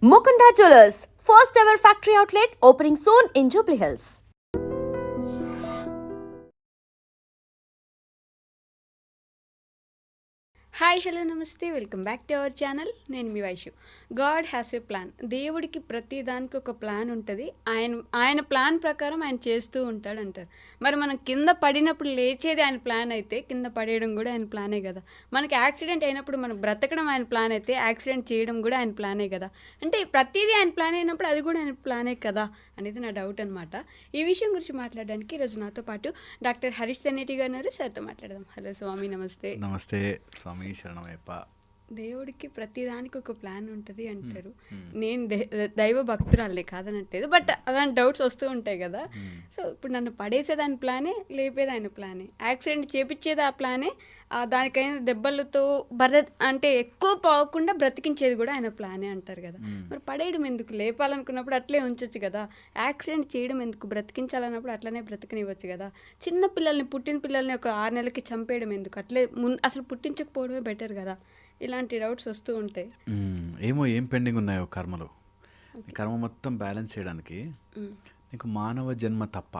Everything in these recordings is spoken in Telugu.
Mukunda Jewelers, first ever factory outlet opening soon in Jubilee Hills. Hi hello నమస్తే welcome back to our channel. నేను మీ Vaishu. God has a plan. దేవుడికి ప్రతి దానికి ఒక ప్లాన్ ఉంటుంది. ఆయన ప్లాన్ ప్రకారం ఆయన చేస్తూ ఉంటాడు అంటారు. మరి మనం కింద పడినప్పుడు లేచేది ఆయన ప్లాన్ అయితే కింద పడేయడం కూడా ఆయన ప్లానే కదా. మనకి యాక్సిడెంట్ అయినప్పుడు మనం బ్రతకడం ఆయన ప్లాన్ అయితే యాక్సిడెంట్ చేయడం కూడా ఆయన ప్లానే కదా. అంటే ప్రతిదీ ఆయన ప్లాన్ అయినప్పుడు అది కూడా ఆయన ప్లానే కదా అనేది నా డౌట్ అనమాట. ఈ విషయం గురించి మాట్లాడడానికి ఈరోజు నాతో పాటు డాక్టర్ హరీష్ తెన్నేటి గారు ఉన్నారు. సార్తో మాట్లాడదాం. హలో స్వామి, నమస్తే. నమస్తే స్వామి, శరణమయ్యప్ప. దేవుడికి ప్రతిదానికి ఒక ప్లాన్ ఉంటుంది అంటారు. నేను దైవ భక్తురాలే కాదనట్లేదు, బట్ అలాంటి డౌట్స్ వస్తూ ఉంటాయి కదా. సో ఇప్పుడు నన్ను పడేసేది ఆయన ప్లానే, లేపేది ఆయన ప్లానే, యాక్సిడెంట్ చేపించేది ఆ ప్లానే, దానికైనా దెబ్బలతో అంటే ఎక్కువ పోకుండా బ్రతికించేది కూడా ఆయన ప్లానే అంటారు కదా. మరి పడేయడం ఎందుకు? లేపాలనుకున్నప్పుడు అట్లే ఉంచొచ్చు కదా. యాక్సిడెంట్ చేయడం ఎందుకు? బ్రతికించాలన్నప్పుడు అట్లనే బ్రతికనివ్వచ్చు కదా. చిన్న పిల్లల్ని, పుట్టిన పిల్లల్ని ఒక 6 నెలలకి చంపేయడం ఎందుకు? అట్లే అసలు పుట్టించకపోవడమే బెటర్ కదా. ఇలాంటి డౌట్స్ వస్తూ ఉంటాయి. ఏమో ఏం పెండింగ్ ఉన్నాయో కర్మలో. కర్మ మొత్తం బ్యాలెన్స్ చేయడానికి నీకు మానవ జన్మ తప్ప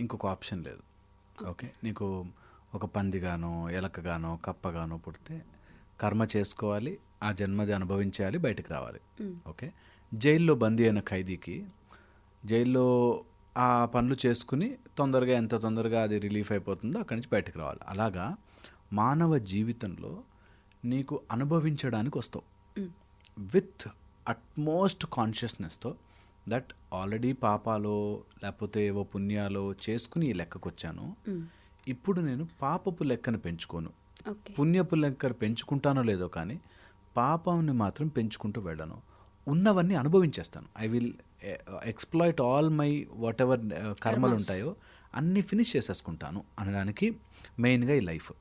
ఇంకొక ఆప్షన్ లేదు. ఓకే, నీకు ఒక పందిగానో ఎలకగానో కప్పగానో పుడితే కర్మ చేసుకోవాలి, ఆ జన్మది అనుభవించాలి, బయటకు రావాలి. ఓకే, జైల్లో బందీ అయిన ఖైదీకి జైల్లో ఆ పనులు చేసుకుని తొందరగా ఎంత తొందరగా అది రిలీఫ్ అయిపోతుందో అక్కడి నుంచి బయటకు రావాలి. అలాగా మానవ జీవితంలో నీకు అనుభవించడానికి వస్తావు విత్ అట్మోస్ట్ కాన్షియస్నెస్తో దట్ ఆల్రెడీ పాపాలో లేకపోతే ఏవో పుణ్యాలో చేసుకుని ఈ లెక్కకు వచ్చాను. ఇప్పుడు నేను పాపపు లెక్కను పెంచుకోను, పుణ్యపు లెక్కను పెంచుకుంటానో లేదో కానీ పాపాన్ని మాత్రం పెంచుకుంటూ వెళ్ళను. ఉన్నవన్నీ అనుభవించేస్తాను. I will exploit all my whatever కర్మలు ఉంటాయో అన్నీ ఫినిష్ చేసేసుకుంటాను అనడానికి మెయిన్గా ఈ లైఫ్.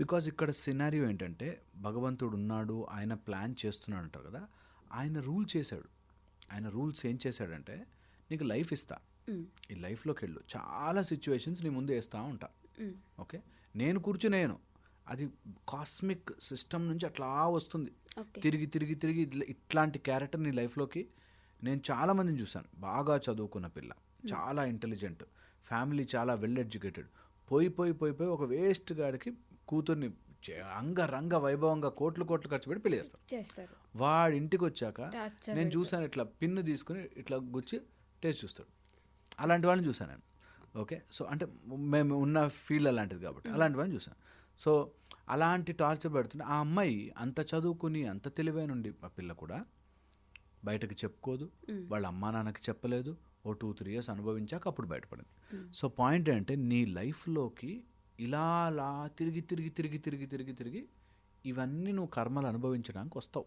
బికాజ్ ఇక్కడ సినారియో ఏంటంటే భగవంతుడు ఉన్నాడు, ఆయన ప్లాన్ చేస్తున్నాడు అంటారు కదా. ఆయన రూల్ చేశాడు. ఆయన రూల్స్ ఏం చేశాడంటే నీకు లైఫ్ ఇస్తా, ఈ లైఫ్లోకి వెళ్ళు, చాలా సిచ్యువేషన్స్ నీ ముందు వేస్తూ ఉంటా. ఓకే, నేను కూర్చునేను, అది కాస్మిక్ సిస్టమ్ నుంచి అట్లా వస్తుంది తిరిగి తిరిగి తిరిగి. ఇట్లాంటి క్యారెక్టర్ నీ లైఫ్లోకి నేను చాలామందిని చూశాను. బాగా చదువుకున్న పిల్ల, చాలా ఇంటెలిజెంట్, ఫ్యామిలీ చాలా వెల్ ఎడ్యుకేటెడ్, పోయి పోయి పోయి పోయి ఒక వేస్ట్ గాడికి కూతుర్ని అంగరంగ వైభవంగా కోట్లు కోట్లు ఖర్చు పెట్టి పెళ్లి చేస్తారు. వాడి ఇంటికి వచ్చాక నేను చూసాను, ఇట్లా పిన్ను తీసుకుని ఇట్లా గుచ్చి టేస్ట్ చూస్తాడు. అలాంటి వాడిని చూసాను నేను. ఓకే, సో అంటే మేము ఉన్న ఫీల్డ్ అలాంటిది కాబట్టి అలాంటి వాడిని చూసాను. సో అలాంటి టార్చర్ పెడుతుంటే ఆ అమ్మాయి అంత చదువుకుని అంత తెలివైన ఉండి ఆ పిల్ల కూడా బయటకు చెప్పుకోదు, వాళ్ళ అమ్మా నాన్నకి చెప్పలేదు. ఓ 2-3 years అనుభవించాక అప్పుడు బయటపడింది. సో పాయింట్ ఏంటంటే నీ లైఫ్లోకి ఇలా అలా తిరిగి తిరిగి తిరిగి తిరిగి తిరిగి తిరిగి ఇవన్నీ నువ్వు కర్మలు అనుభవించడానికి వస్తావు.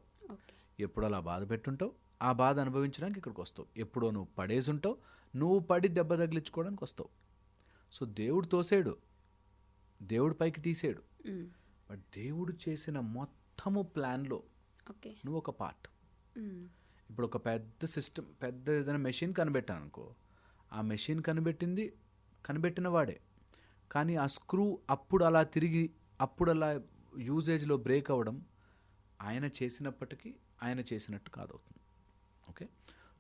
ఎప్పుడు అలా బాధ పెట్టుంటావు, ఆ బాధ అనుభవించడానికి ఇక్కడికి వస్తావు. ఎప్పుడో నువ్వు పడేసి ఉంటావు, నువ్వు పడి దెబ్బ తగిలించుకోవడానికి వస్తావు. సో దేవుడు తోసాడు, దేవుడు పైకి తీసాడు, బట్ దేవుడు చేసిన మొత్తము ప్లాన్లో నువ్వు ఒక పార్ట్. ఇప్పుడు ఒక పెద్ద సిస్టమ్, పెద్ద ఏదైనా మెషిన్ కనిపెట్టాను అనుకో, ఆ మెషిన్ కనిపెట్టిన వాడే, కానీ ఆ స్క్రూ అప్పుడు అలా తిరిగి అప్పుడు అలా యూజేజ్లో బ్రేక్ అవ్వడం ఆయన చేసినప్పటికీ ఆయన చేసినట్టు కాదవుతుంది. ఓకే,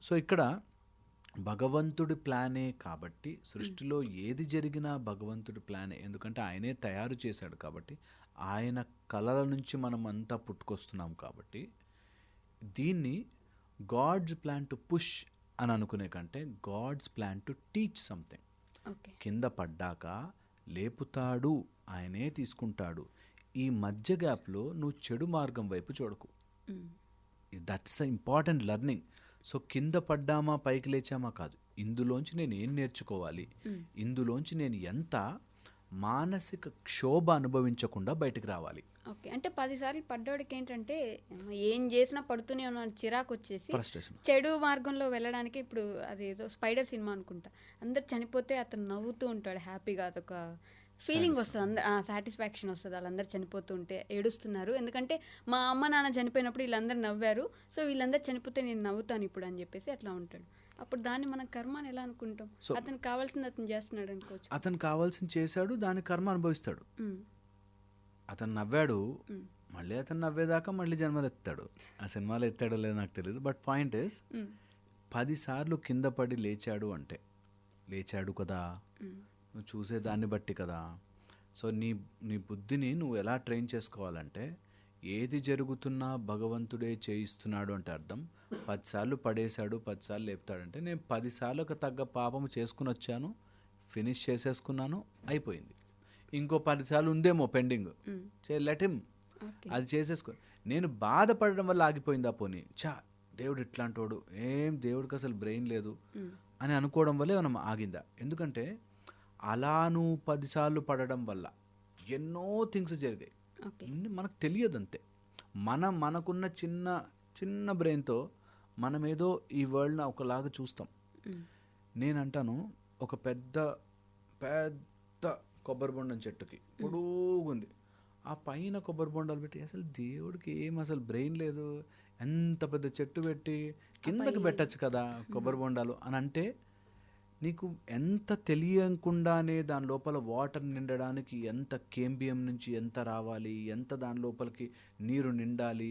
సో ఇక్కడ భగవంతుడి ప్లానే కాబట్టి సృష్టిలో ఏది జరిగినా భగవంతుడి ప్లానే. ఎందుకంటే ఆయనే తయారు చేశాడు కాబట్టి, ఆయన కళల నుంచి మనం అంతా పుట్టుకొస్తున్నాం కాబట్టి దీన్ని గాడ్స్ ప్లాన్ టు పుష్ అని అనుకునే కంటే God's plan to teach something. కింద పడ్డాక లేపుతాడు, ఆయనే తీసుకుంటాడు. ఈ మధ్య గ్యాప్లో నువ్వు చెడు మార్గం వైపు చూడకు. That's a important learning. So కింద పడ్డామా పైకి లేచామా కాదు, ఇందులోంచి నేను ఏం నేర్చుకోవాలి, ఇందులోంచి నేను ఎంత మానసిక క్షోభ అనుభవించకుండా బయటకు రావాలి. ఓకే, అంటే 10 సార్లు పడ్డోడికి ఏంటంటే ఏం చేసినా పడుతూనే ఉన్నాను, చిరాకు వచ్చేసి చెడు మార్గంలో వెళ్ళడానికి. ఇప్పుడు అది ఏదో స్పైడర్ సినిమా అనుకుంటా, అందరు చనిపోతే అతను నవ్వుతూ ఉంటాడు హ్యాపీగా, అదొక ఫీలింగ్ వస్తుంది, సాటిస్ఫాక్షన్ వస్తుంది. వాళ్ళందరూ చనిపోతూ ఉంటే ఏడుస్తున్నారు, ఎందుకంటే మా అమ్మ నాన్న చనిపోయినప్పుడు వీళ్ళందరూ నవ్వారు, సో వీళ్ళందరూ చనిపోతే నేను నవ్వుతాను ఇప్పుడు అని చెప్పేసి అట్లా ఉంటాడు. అప్పుడు దాన్ని మనం కర్మ అని ఎలా అనుకుంటాం? అతనికి కావాల్సింది అతను చేస్తున్నాడు అనుకోవచ్చు. అతను కావాల్సింది చేశాడు, దాని కర్మ అనుభవిస్తాడు. అతను నవ్వాడు, మళ్ళీ అతను నవ్వేదాకా మళ్ళీ జన్మలు ఎత్తాడు. ఆ సినిమాలో ఎత్తాడో లేదో నాకు తెలియదు. బట్ పాయింట్ ఇస్ 10 సార్లు కింద పడి లేచాడు అంటే లేచాడు కదా, నువ్వు చూసే దాన్ని బట్టి కదా. సో నీ బుద్ధిని నువ్వు ఎలా ట్రైన్ చేసుకోవాలంటే ఏది జరుగుతున్నా భగవంతుడే చేయిస్తున్నాడు అంటే అర్థం 10 సార్లు పడేశాడు 10 సార్లు లేపుతాడంటే నేను 10 సార్లకు తగ్గ పాపము చేసుకుని వచ్చాను, ఫినిష్ చేసేసుకున్నాను, అయిపోయింది. ఇంకో 10 సార్లు ఉందేమో పెండింగ్, లెట్ హిమ్, అది చేసేసుకో. నేను బాధపడడం వల్ల ఆగిపోయిందా పోనీ, దేవుడు ఇట్లాంటోడు, దేవుడికి అసలు బ్రెయిన్ లేదు అని అనుకోవడం వల్లే మనం ఆగిందా? ఎందుకంటే అలా నువ్వు 10 సార్లు పడడం వల్ల ఎన్నో థింగ్స్ జరిగాయి, మనకు తెలియదు అంతే. మనకున్న చిన్న చిన్న బ్రెయిన్తో మనం ఏదో ఈ వరల్డ్ని ఒకలాగా చూస్తాం. నేనంటాను, ఒక పెద్ద పెద్ద కొబ్బరి బొండం చెట్టుకి పొడుగుంది, ఆ పైన కొబ్బరి బొండాలు పెట్టి అసలు దేవుడికి అసలు బ్రెయిన్ లేదు, ఎంత పెద్ద చెట్టు పెట్టి కిందకి పెట్టచ్చు కదా కొబ్బరి బొండాలు అని అంటే, నీకు ఎంత తెలియకుండానే దాని లోపల వాటర్ నిండడానికి ఎంత కేంబియం నుంచి ఎంత రావాలి, ఎంత దాని లోపలికి నీరు నిండాలి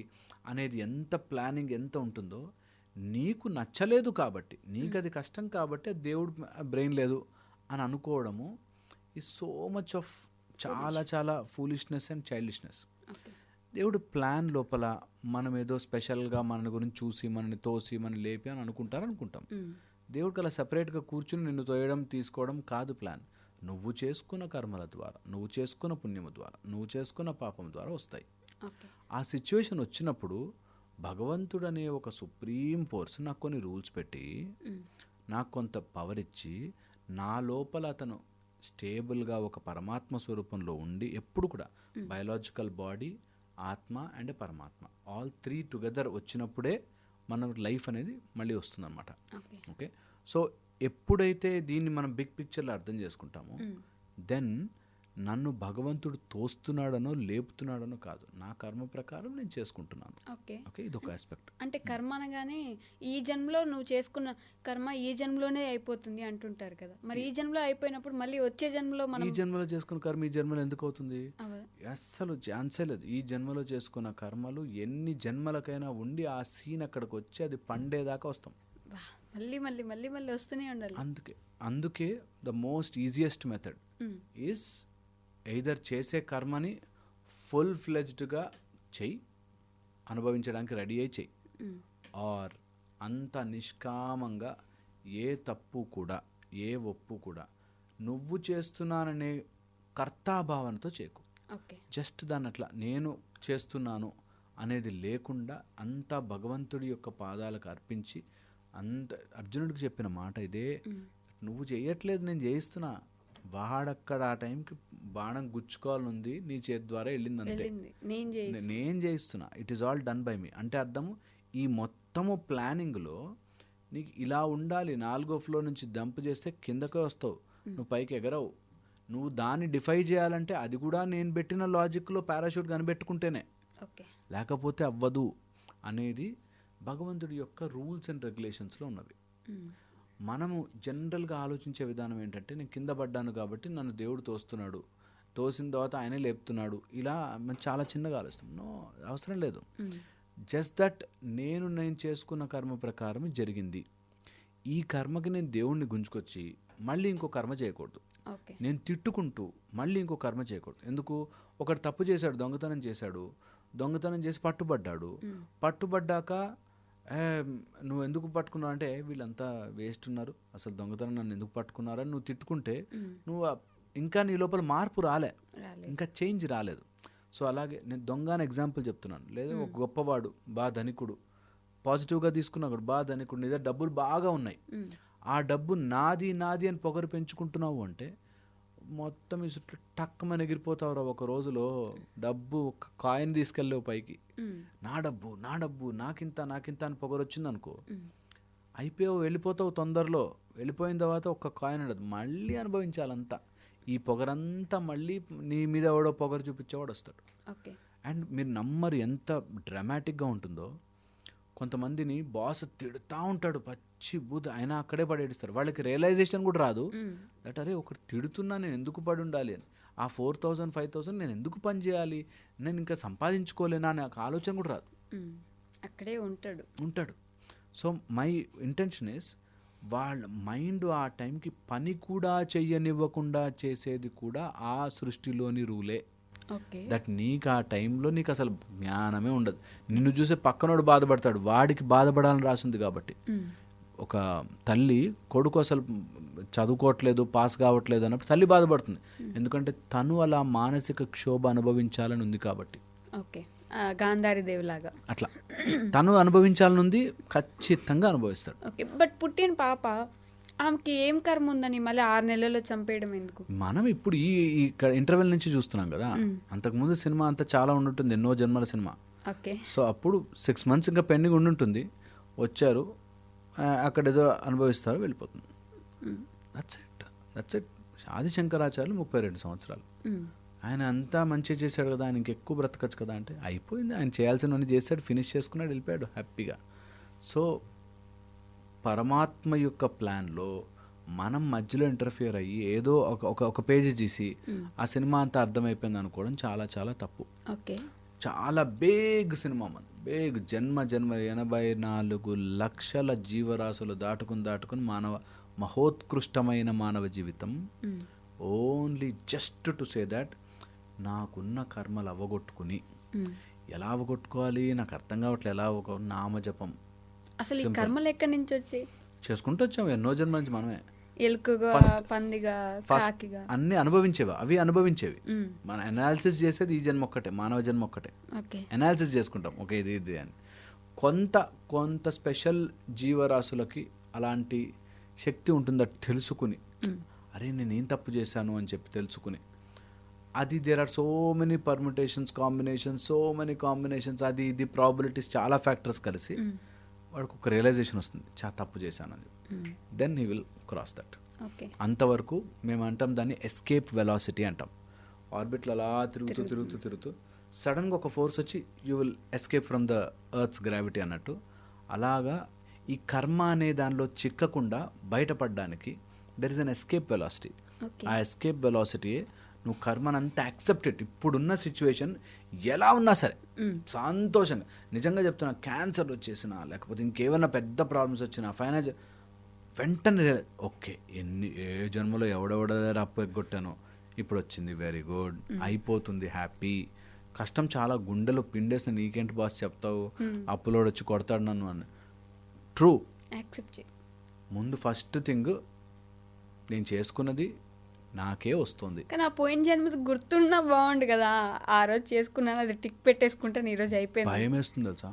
అనేది ఎంత ప్లానింగ్ ఎంత ఉంటుందో, నీకు నచ్చలేదు కాబట్టి, నీకు అది కష్టం కాబట్టి దేవుడు బ్రెయిన్ లేదు అని అనుకోవడము ఈ సో మచ్ ఆఫ్ చాలా చాలా ఫూలిష్నెస్ అండ్ చైల్డిష్నెస్. దేవుడు ప్లాన్ లోపల మనం ఏదో స్పెషల్గా మన గురించి చూసి మనని తోసి మనని లేపి అని అనుకుంటాం. దేవుడికి అలా సపరేట్గా కూర్చుని నిన్ను తోయడం తీసుకోవడం కాదు ప్లాన్. నువ్వు చేసుకున్న కర్మల ద్వారా, నువ్వు చేసుకున్న పుణ్యము ద్వారా, నువ్వు చేసుకున్న పాపం ద్వారా వస్తాయి. ఆ సిచ్యువేషన్ వచ్చినప్పుడు భగవంతుడు అనే ఒక సుప్రీం ఫోర్స్ నాకు కొన్ని రూల్స్ పెట్టి నాకు కొంత పవర్ ఇచ్చి నా లోపల అతను స్టేబుల్గా ఒక పరమాత్మ స్వరూపంలో ఉండి ఎప్పుడు కూడా బయలాజికల్ బాడీ, ఆత్మ అండ్ పరమాత్మ ఆల్ 3 టుగెదర్ వచ్చినప్పుడే మన లైఫ్ అనేది మళ్ళీ వస్తుందన్నమాట. ఓకే, సో ఎప్పుడైతే దీన్ని మనం బిగ్ పిక్చర్లో అర్థం చేసుకుంటామో దెన్ నన్ను భగవంతుడు తోస్తున్నాడనో లేపుతున్నాడనో కాదు, నా కర్మ ప్రకారం నేను చేసుకుంటున్నాను. ఓకే, ఇది ఒక ఆస్పెక్ట్. అంటే కర్మ అనగానే ఈ జన్మలో నువ్వు చేసుకున్న కర్మ ఈ జన్మలోనే అయిపోతుంది అంటుంటారు కదా, మరి ఈ జన్మలో అయిపోయినప్పుడు మళ్ళీ వచ్చే జన్మలో మనం ఈ జన్మలో చేసుకున్న కర్మ ఈ జన్మలో ఎందుకు అవుతుంది? అస్సలు ఛాన్సే లేదు. ఈ జన్మలో చేసుకున్న కర్మలు ఎన్ని జన్మలకైనా ఉండి ఆ సీన్ అక్కడికి వచ్చి అది పండేదాకా వస్తాం. మళ్ళీ మళ్ళీ మళ్ళీ మళ్ళీ వస్తూనే ఉండాలి. అందుకే the most easiest method is either చేసే కర్మని ఫుల్ ఫ్లెజ్డ్గా చెయ్యి, అనుభవించడానికి రెడీ అయి చెయ్యి, ఆర్ అంత నిష్కామంగా ఏ తప్పు కూడా ఏ ఒప్పు కూడా నువ్వు చేస్తున్నాననే కర్తాభావనతో చేయకు. జస్ట్ దాన్ని అట్లా నేను చేస్తున్నాను అనేది లేకుండా అంతా భగవంతుడి యొక్క పాదాలకు అర్పించి, అంత అర్జునుడికి చెప్పిన మాట ఇదే, నువ్వు చేయట్లేదు నేను చేయిస్తున్నా, వాడక్కడ ఆ టైంకి బాణం గుచ్చుకోవాలనుంది నీ చేతి ద్వారా వెళ్ళింది అంతే, నేను చేయిస్తున్నా, it is all done by me. అంటే అర్థము ఈ మొత్తము ప్లానింగ్లో నీకు ఇలా ఉండాలి, 4వ ఫ్లోర్ నుంచి డంప్ చేస్తే కిందకే వస్తావు, నువ్వు పైకి ఎగరవు. నువ్వు దాన్ని డిఫై చేయాలంటే అది కూడా నేను పెట్టిన లాజిక్లో పారాషూట్ కనిపెట్టుకుంటేనే, లేకపోతే అవ్వదు అనేది భగవంతుడి యొక్క రూల్స్ అండ్ రెగ్యులేషన్స్లో ఉన్నవి. మనము జనరల్గా ఆలోచించే విధానం ఏంటంటే, నేను కింద పడ్డాను కాబట్టి నన్ను దేవుడు తోస్తున్నాడు, తోసిన తర్వాత ఆయనే లేపుతున్నాడు, ఇలా మనం చాలా చిన్నగా ఆలోచిస్తాం. నో, అవసరం లేదు. జస్ట్ దట్ నేను చేసుకున్న కర్మ ప్రకారం జరిగింది. ఈ కర్మకి నేను దేవుణ్ణి గుంజుకొచ్చి మళ్ళీ ఇంకో కర్మ చేయకూడదు. నేను తిట్టుకుంటూ మళ్ళీ ఇంకో కర్మ చేయకూడదు. ఎందుకు? ఒకటి తప్పు చేశాడు, దొంగతనం చేసి పట్టుబడ్డాక నువ్వు ఎందుకు పట్టుకున్నావు అంటే వీళ్ళంతా వేస్ట్ ఉన్నారు, అసలు దొంగతనం నన్ను ఎందుకు పట్టుకున్నారని నువ్వు తిట్టుకుంటే నువ్వు ఇంకా నీ లోపల మార్పు రాలే, ఇంకా చేంజ్ రాలేదు. సో అలాగే నేను దొంగ అని ఎగ్జాంపుల్ చెప్తున్నాను. లేదా ఒక గొప్పవాడు బాగా ధనికుడు, పాజిటివ్గా తీసుకున్నాడు, బాగా ధనికుడు, నీ దగ్గర డబ్బులు బాగా ఉన్నాయి, ఆ డబ్బు నాది అని పొగరు పెంచుకుంటున్నావు అంటే మొత్తం ఈ చుట్టూ టక్కమని ఎగిరిపోతావురా. ఒక రోజులో డబ్బు ఒక కాయిన్ తీసుకెళ్ళలేవు పైకి, నా డబ్బు నాకింత అని పొగరు వచ్చింది అనుకో, అయిపోయావు, వెళ్ళిపోతావు. తొందరలో వెళ్ళిపోయిన తర్వాత ఒక్క కాయిన్ ఉండదు, మళ్ళీ అనుభవించాలంతా. ఈ పొగరంతా మళ్ళీ నీ మీద ఎవడో పొగరు చూపించేవాడు వస్తాడు. అండ్ మీరు నమ్మరు ఎంత డ్రామాటిక్గా ఉంటుందో. కొంతమందిని బాస్ తిడుతూ ఉంటాడు, పచ్చి బూత్, అయినా అక్కడే పడేస్తారు. వాళ్ళకి రియలైజేషన్ కూడా రాదు దట్ అరే ఒకటి తిడుతున్నా నేను ఎందుకు పడి ఉండాలి అని. ఆ 4,000 5,000 నేను ఎందుకు పని చేయాలి, నేను ఇంకా సంపాదించుకోలేనా అనే ఒక ఆలోచన కూడా రాదు. అక్కడే ఉంటాడు. సో మై ఇంటెన్షన్ ఇస్ వాళ్ళ మైండ్ ఆ టైంకి పని కూడా చెయ్యనివ్వకుండా చేసేది కూడా ఆ సృష్టిలోని రూలే. ఓకే. దట్ నీకు ఆ టైంలో నీకు అసలు జ్ఞానమే ఉండదు. నిన్ను చూసే పక్కనోడు బాధపడతాడు, వాడికి బాధపడాలని రాసింది కాబట్టి. ఒక తల్లి కొడుకు అసలు చదువుకోవట్లేదు, పాస్ కావట్లేదు అన్నప్పుడు తల్లి బాధపడుతుంది, ఎందుకంటే తను అలా మానసిక క్షోభ అనుభవించాలని ఉంది కాబట్టి. ఓకే, గాంధారి దేవులాగా అట్లా తను అనుభవించాలని ఉంది, ఖచ్చితంగా అనుభవిస్తాడు. ఓకే, బట్ పుట్టిన పాప ఆమెకి ఏం కర్మ ఉందని మళ్ళీ 6 నెలల్లో చంపేయడం ఎందుకు? మనం ఇప్పుడు ఈ ఇంటర్వెల్ నుంచి చూస్తున్నాం కదా, అంతకుముందు సినిమా అంతా చాలా ఉండుంటుంది, ఎన్నో జన్మల సినిమా. ఓకే. సో అప్పుడు 6 months ఇంకా పెండింగ్ ఉండుంటుంది, వచ్చారు, అక్కడ ఏదో అనుభవిస్తారు, వెళ్ళిపోతుంది. That's it. ఆదిశంకరాచార్యులు 32 సంవత్సరాలు, ఆయన అంతా మంచిగా చేశాడు కదా, ఆయన ఇంకెక్కువ బ్రతకచ్చు కదా అంటే అయిపోయింది. ఆయన చేయాల్సినవన్నీ చేశాడు, ఫినిష్ చేసుకున్నాడు, వెళ్ళిపోయాడు హ్యాపీగా. సో పరమాత్మ యొక్క ప్లాన్లో మనం మధ్యలో ఇంటర్ఫియర్ అయ్యి ఏదో ఒక పేజీ తీసి ఆ సినిమా అంతా అర్థమైపోయింది అనుకోవడం చాలా చాలా తప్పు. ఓకే. చాలా బేగ్ సినిమా మన బేగ్ జన్మ 84 లక్షల జీవరాశులు దాటుకుని మహోత్కృష్టమైన మానవ జీవితం only just to say that నాకున్న కర్మలు అవగొట్టుకుని, ఎలా అవగొట్టుకోవాలి నాకు అర్థం కావట్లేదు, ఎలా ఒక నామజపం. అసలు ఈ కర్మలు ఎక్కడి నుంచి వచ్చి చేసుకుంటూ వచ్చాము ఎన్నో జన్మ నుంచి మనమే. ఎలుకగా, పందిగా, కాకిగా అన్ని అనుభవించేవి. మన అనాలిసిస్ చేసేది ఈ జన్మ ఒక్కటే, మానవ జన్మ ఒక్కటే. అనాలిసిస్ చేసుకుంటాం, ఓకే ఇది అని. కొంత స్పెషల్ జీవరాశులకి అలాంటి శక్తి ఉంటుందని తెలుసుకుని, అరే నేనేం తప్పు చేశాను అని చెప్పి తెలుసుకుని, అది there are so many permutations, combinations, అది ఇది ప్రాబిలిటీస్, చాలా ఫ్యాక్టర్స్ కలిసి వాడికి ఒక రియలైజేషన్ వస్తుంది, తప్పు చేశానని. Then he will cross that. అంతవరకు మేము అంటాం దాన్ని ఎస్కేప్ వెలాసిటీ అంటాం. ఆర్బిట్లో అలా తిరుగుతూ సడన్గా ఒక ఫోర్స్ వచ్చి you will escape from the earth's gravity అన్నట్టు. అలాగా ఈ కర్మ అనే దానిలో చిక్కకుండా బయటపడడానికి there is an escape velocity. ఆ ఎస్కేప్ వెలాసిటీయే నువ్వు కర్మనంతా యాక్సెప్టెడ్, ఇప్పుడున్న సిచ్యువేషన్ ఎలా ఉన్నా సరే సంతోషంగా. నిజంగా చెప్తున్నా, క్యాన్సర్ వచ్చేసినా లేకపోతే ఇంకేమన్నా పెద్ద ప్రాబ్లమ్స్ వచ్చినా, ఫైనాన్షియల్, వెంటనే ఓకే ఏ జన్మలో ఎవడెవడ అప్పు ఎగ్గొట్టానో ఇప్పుడు వచ్చింది, వెరీ గుడ్, అయిపోతుంది, హ్యాపీ. కష్టం చాలా గుండెలో పిండేసిన, నీకేంటి బాస్ చెప్తావు, అప్పులోడు వచ్చి కొడతాడు నన్ను అని. ట్రూ, ముందు ఫస్ట్ థింగ్ నేను చేసుకున్నది నాకే వస్తుంది. కానీ ఆ పోయిన జన్మ గుర్తున్నా బాగుండు కదా, ఆ రోజు చేసుకున్నాను, అది టిక్ పెట్టేసుకుంటే ఈ రోజు అయిపోయింది. భయం వేస్తుంది తెలుసా,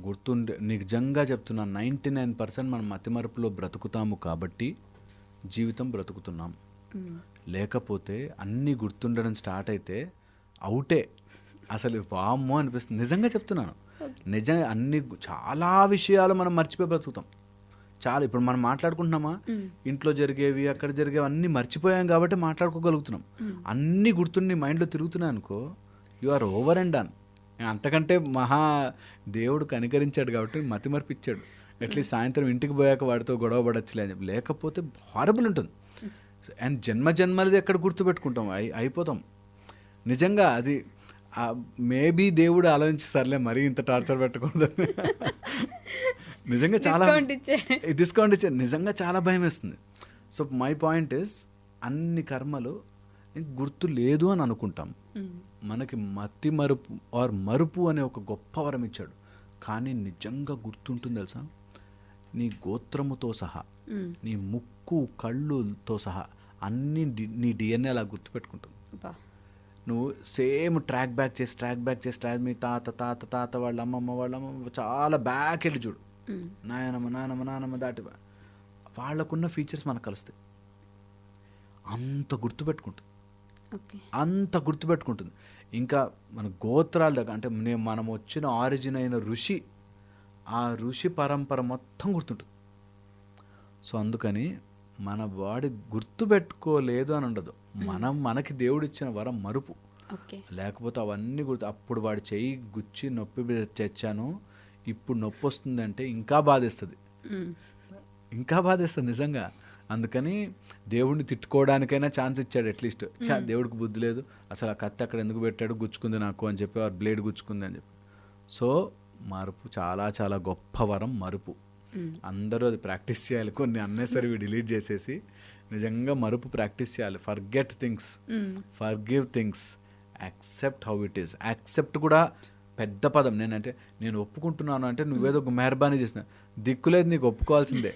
గుర్తుండే. నిజంగా చెప్తున్నా, 99% మనం మతిమరుపులో బ్రతుకుతాము కాబట్టి జీవితం బ్రతుకుతున్నాం. లేకపోతే అన్నీ గుర్తుండడం స్టార్ట్ అయితే అవుటే, అసలు వామ్మో అనిపిస్తుంది. నిజంగా చెప్తున్నాను, నిజంగా చాలా విషయాలు మనం మర్చిపోయి బ్రతుకుతాం. చాలా ఇప్పుడు మనం మాట్లాడుకుంటున్నామా, ఇంట్లో జరిగేవి అక్కడ జరిగేవి అన్నీ మర్చిపోయాం కాబట్టి మాట్లాడుకోగలుగుతున్నాం. అన్నీ గుర్తుండి మైండ్లో తిరుగుతున్నాయి అనుకో, you are over and done. అంతకంటే దేవుడు కనికరించాడు కాబట్టి మతి మర్పిచ్చాడు. అట్లీస్ట్ సాయంత్రం ఇంటికి పోయాక వాడితో గొడవ పడచ్చులే అని చెప్పి, లేకపోతే హారబుల్ ఉంటుంది. అండ్ జన్మలది ఎక్కడ గుర్తుపెట్టుకుంటాం, అయిపోతాం. నిజంగా అది మేబీ దేవుడు ఆలోచించి సర్లే మరీ ఇంత టార్చర్ పెట్టకూడదు, నిజంగా చాలా డిస్కౌంట్ ఇచ్చాడు. నిజంగా చాలా భయం వేస్తుంది. సో మై పాయింట్ ఇస్, అన్ని కర్మలు గుర్తు లేదు అని అనుకుంటాం. మనకి మతి మరుపు అనే ఒక గొప్ప వరం ఇచ్చాడు. కానీ నిజంగా గుర్తుంటుంది తెలుసా, నీ గోత్రముతో సహా, నీ ముక్కు కళ్ళుతో సహా అన్ని నీ డిఎన్ఏ అలా గుర్తుపెట్టుకుంటుంది. నువ్వు సేమ్ ట్రాక్ బ్యాక్ చేసి మీ తాత వాళ్ళ అమ్మమ్మ చాలా బ్యాక్ వెళ్ళి చూడు, నాయనమ్మ దాటి వాళ్ళకున్న ఫీచర్స్ మనకు కలుస్తాయి. అంత గుర్తుపెట్టుకుంటుంది. ఇంకా మన గోత్రాల దగ్గర అంటే మనం వచ్చిన ఆరిజిన్ అయిన ఆ ఋషి పరంపర మొత్తం గుర్తుంటుంది. సో అందుకని మన బాడీ గుర్తుపెట్టుకోలేదు అని ఉండదు, మనకి దేవుడు ఇచ్చిన వరం మరుపు. లేకపోతే అవన్నీ అప్పుడు వాడి చెయ్యి గుచ్చి నొప్పి తెచ్చాను, ఇప్పుడు నొప్పి వస్తుందంటే ఇంకా బాధేస్తుంది నిజంగా. అందుకని దేవుడిని తిట్టుకోవడానికైనా ఛాన్స్ ఇచ్చాడు అట్లీస్ట్. దేవుడికి బుద్ధి లేదు, అసలు ఆ కత్తి అక్కడ ఎందుకు పెట్టాడు, గుచ్చుకుంది నాకు అని చెప్పి, ఆ బ్లేడ్ గుచ్చుకుంది అని చెప్పి. సో మరుపు చాలా చాలా గొప్ప వరం మరుపు. అందరూ అది ప్రాక్టీస్ చేయాలి. కొన్ని అన్నెసరివి డిలీట్ చేసేసి నిజంగా మరుపు ప్రాక్టీస్ చేయాలి. Forget things, forgive things, accept how it is. Accept కూడా పెద్ద పదం. నేను ఒప్పుకుంటున్నాను అంటే నువ్వేదో మెహర్బానీ చేసిన, దిక్కులేదు, నీకు ఒప్పుకోవాల్సిందే.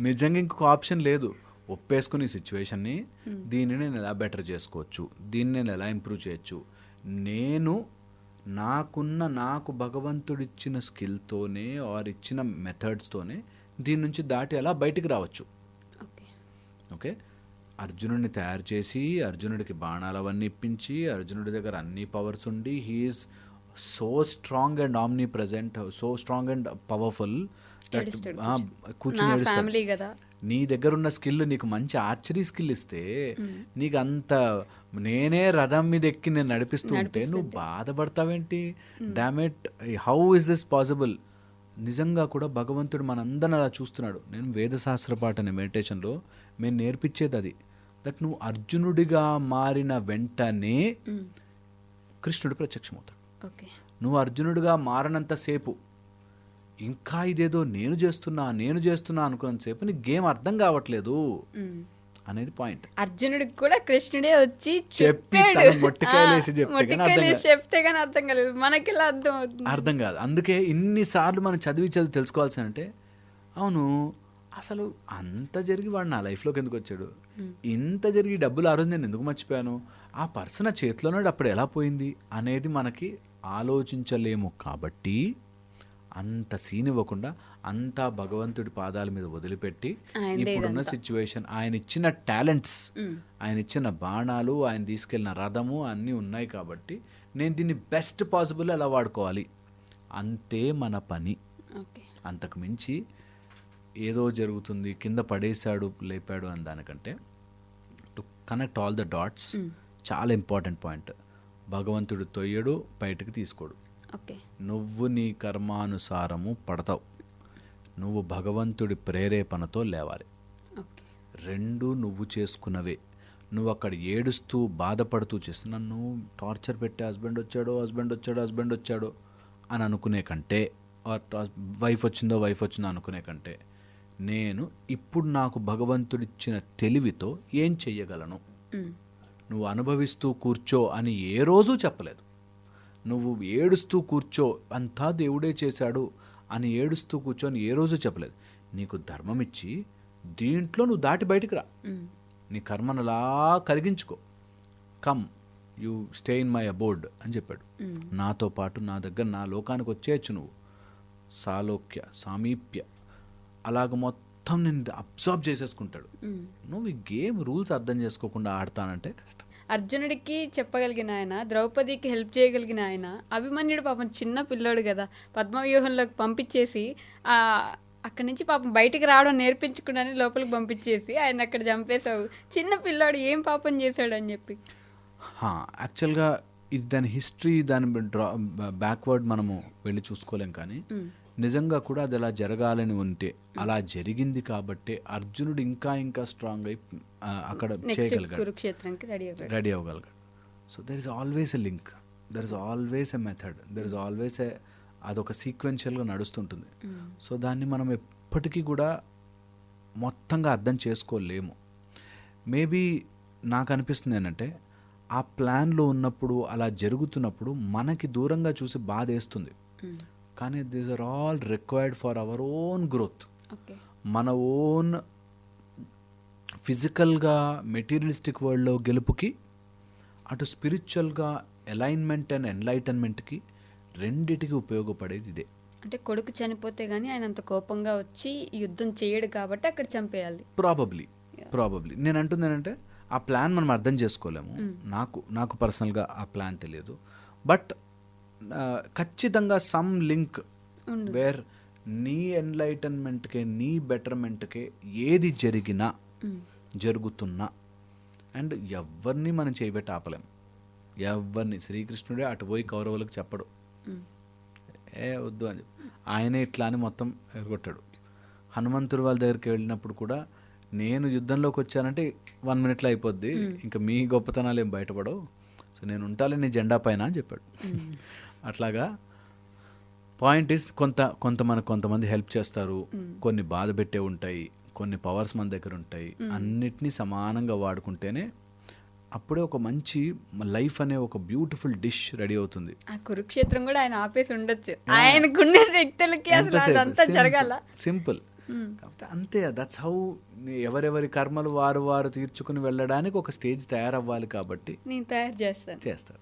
నిజంగా ఇంకొక ఆప్షన్ లేదు. ఒప్పేసుకుని ఈ సిచ్యువేషన్ని, దీన్ని నేను ఎలా బెటర్ చేసుకోవచ్చు, దీన్ని నేను ఎలా ఇంప్రూవ్ చేయొచ్చు, నేను నాకు భగవంతుడిచ్చిన స్కిల్తోనే ఆర్ ఇచ్చిన మెథడ్స్తోనే దీని నుంచి దాటి ఎలా బయటికి రావచ్చు. ఓకే, అర్జునుడిని తయారు చేసి అర్జునుడికి బాణాలు అవన్నీ ఇప్పించి అర్జునుడి దగ్గర అన్ని పవర్స్ ఉండి he's so strong and omnipresent, so strong and powerful, కూర్చుని ఏడుస్తాడు. నీ దగ్గర ఉన్న స్కిల్, నీకు మంచి ఆర్చరీ స్కిల్ ఇస్తే నీకు అంత, నేనే రథం మీద ఎక్కి నేను నడిపిస్తూ ఉంటే నువ్వు బాధపడతావేంటి? డామెట్, హౌ ఇస్ దిస్ పాసిబుల్? నిజంగా కూడా భగవంతుడు మనందరిని అలా చూస్తున్నాడు. నేను వేదశాస్త్ర పాట అనే మెడిటేషన్లో మేము నేర్పించేది అది. దట్ నువ్వు అర్జునుడిగా మారిన వెంటనే కృష్ణుడు ప్రత్యక్షమవుతాడు. నువ్వు అర్జునుడిగా మారినంతసేపు ఇంకా ఇదేదో నేను చేస్తున్నా అనుకున్నంతసేపు నీ గేమ్ అర్థం కావట్లేదు అనేది పాయింట్. అర్జునుడికి కూడా కృష్ణుడే వచ్చి చెప్తే కానీ అర్థం కాలేదు, మనకి ఇలా అర్థం కాదు. అందుకే ఇన్నిసార్లు మనం చదివి తెలుసుకోవాల్సి అంటే, అవును అసలు అంత జరిగి వాడు నా లైఫ్లోకి ఎందుకు వచ్చాడు, ఇంత జరిగి డబ్బులు ఆ రోజు నేను ఎందుకు మర్చిపోయాను, ఆ పర్సన్ చేతిలోనే అప్పుడు ఎలా పోయింది అనేది మనకి ఆలోచించలేము. కాబట్టి అంత సీన్ ఇవ్వకుండా అంతా భగవంతుడి పాదాల మీద వదిలిపెట్టి ఇప్పుడున్న సిచ్యువేషన్, ఆయన ఇచ్చిన టాలెంట్స్, ఆయన ఇచ్చిన బాణాలు, ఆయన తీసుకెళ్ళిన రథము అన్నీ ఉన్నాయి కాబట్టి నేను దీన్ని బెస్ట్ పాసిబుల్ ఎలా వాడుకోవాలి, అంతే మన పని. అంతకు మించి ఏదో జరుగుతుంది, కింద పడేశాడు లేపాడు అని దానికంటే to connect all the dots, చాలా ఇంపార్టెంట్ పాయింట్. భగవంతుడు తొయ్యడు, బయటకు తీసుకోడు. నువ్వు నీ కర్మానుసారము పడతావు, నువ్వు భగవంతుడి ప్రేరేపణతో లేవాలి. రెండు నువ్వు చేసుకున్నవే. నువ్వు అక్కడ ఏడుస్తూ బాధపడుతూ చేస్తూ నన్ను టార్చర్ పెట్టే హస్బెండ్ వచ్చాడు అని అనుకునే కంటే, వైఫ్ వచ్చిందో అనుకునే కంటే, నేను ఇప్పుడు నాకు భగవంతుడిచ్చిన తెలివితో ఏం చెయ్యగలను, నువ్వు అనుభవిస్తూ కూర్చో అని ఏ రోజు చెప్పలేదు. నువ్వు ఏడుస్తూ కూర్చో, అంతా దేవుడే చేశాడు అని ఏడుస్తూ కూర్చో అని ఏ రోజు చెప్పలేదు. నీకు ధర్మం ఇచ్చి దీంట్లో నువ్వు దాటి బయటికి రా, నీ కర్మను అలా కరిగించుకో, come you stay in my aboard అని చెప్పాడు. నాతో పాటు నా దగ్గర నా లోకానికి వచ్చేయచ్చు నువ్వు, సాలోక్య సామీప్య అలాగ మొత్తం నేను అబ్జార్బ్ చేసేసుకుంటాడు. నువ్వు ఈ గేమ్ రూల్స్ అర్థం చేసుకోకుండా ఆడతానంటే కష్టం. అర్జునుడికి చెప్పగలిగిన ఆయన, ద్రౌపదికి హెల్ప్ చేయగలిగిన ఆయన, అభిమన్యుడు పాపం చిన్న పిల్లోడు కదా, పద్మవ్యూహంలోకి పంపించేసి అక్కడి నుంచి పాపం బయటికి రావడం నేర్పించకుండానే లోపలికి పంపించేసి ఆయన అక్కడ చంపేశావు. చిన్న పిల్లోడు ఏం పాపం చేశాడు అని చెప్పి. యాక్చువల్గా ఇది దాని హిస్టరీ, దాని బ్యాక్వర్డ్ మనము వెళ్ళి చూసుకోలేం. కానీ నిజంగా కూడా అది అలా జరగాలని ఉంటే అలా జరిగింది కాబట్టి అర్జునుడు ఇంకా స్ట్రాంగ్ అయి అక్కడ చేయగలిగాడు, రెడీ అవ్వగలిగాడు. So there is always a link, there is always a method, there is always a, అదొక సీక్వెన్షియల్గా నడుస్తుంటుంది. సో దాన్ని మనం ఎప్పటికీ కూడా మొత్తంగా అర్థం చేసుకోలేము. మేబీ నాకు అనిపిస్తుంది ఏంటంటే, ఆ ప్లాన్లో ఉన్నప్పుడు అలా జరుగుతున్నప్పుడు మనకి దూరంగా చూసి బాధ వేస్తుంది. కానీ these are all required for our own growth. మన ఓన్ ఫిజికల్గా మెటీరియలిస్టిక్ వరల్డ్లో గెలుపుకి, అటు స్పిరిచువల్గా అలైన్మెంట్ అండ్ ఎన్లైటన్మెంట్కి, రెండిటికి ఉపయోగపడేది ఇదే. అంటే కొడుకు చనిపోతే కానీ ఆయన అంత కోపంగా వచ్చి యుద్ధం చేయడు కాబట్టి అక్కడ చంపేయాలి. ప్రాబబ్లీ నేను అంటుందేనంటే, ఆ ప్లాన్ మనం అర్థం చేసుకోలేము. నాకు పర్సనల్గా ఆ ప్లాన్ తెలియదు. బట్ ఖచ్చితంగా సమ్ లింక్ వేర్ నీ ఎన్లైటన్మెంట్కే, నీ బెటర్మెంట్కే ఏది జరిగినా, జరుగుతున్నా, అండ్ ఎవరిని మనం చేయబెట్టి ఆపలేం. ఎవరిని, శ్రీకృష్ణుడే అటు పోయి కౌరవులకు చెప్పడు, వద్దు అని చెప్పి, ఆయనే ఇట్లా అని మొత్తం ఎరగొట్టాడు. హనుమంతుడు వాళ్ళ దగ్గరికి వెళ్ళినప్పుడు కూడా నేను యుద్ధంలోకి వచ్చానంటే 1 minute అయిపోద్ది, ఇంకా మీ గొప్పతనాలు ఏం బయటపడవు, సో నేను ఉంటాలే నీ జెండా పైన అని చెప్పాడు. అట్లాగా పాయింట్ ఈస్ కొంతమంది హెల్ప్ చేస్తారు, కొన్ని బాధ పెట్టే ఉంటాయి, కొన్ని పవర్స్ మన దగ్గర ఉంటాయి. అన్నిటినీ సమానంగా వాడుకుంటేనే అప్పుడే ఒక మంచి లైఫ్ అనే ఒక బ్యూటిఫుల్ డిష్ రెడీ అవుతుంది. ఆ కురుక్షేత్రం కూడా ఆయన ఆపేసి ఉండొచ్చు, ఆయనకున్న వ్యక్తులకి అసలు అదంతా జరగాల. సింపుల్. కాకపోతే అంతే, దట్స్ హౌ ఎవరెవరి కర్మలు వారు తీర్చుకుని వెళ్ళడానికి ఒక స్టేజ్ తయారవ్వాలి, కాబట్టి నేను తయారు చేస్తారు.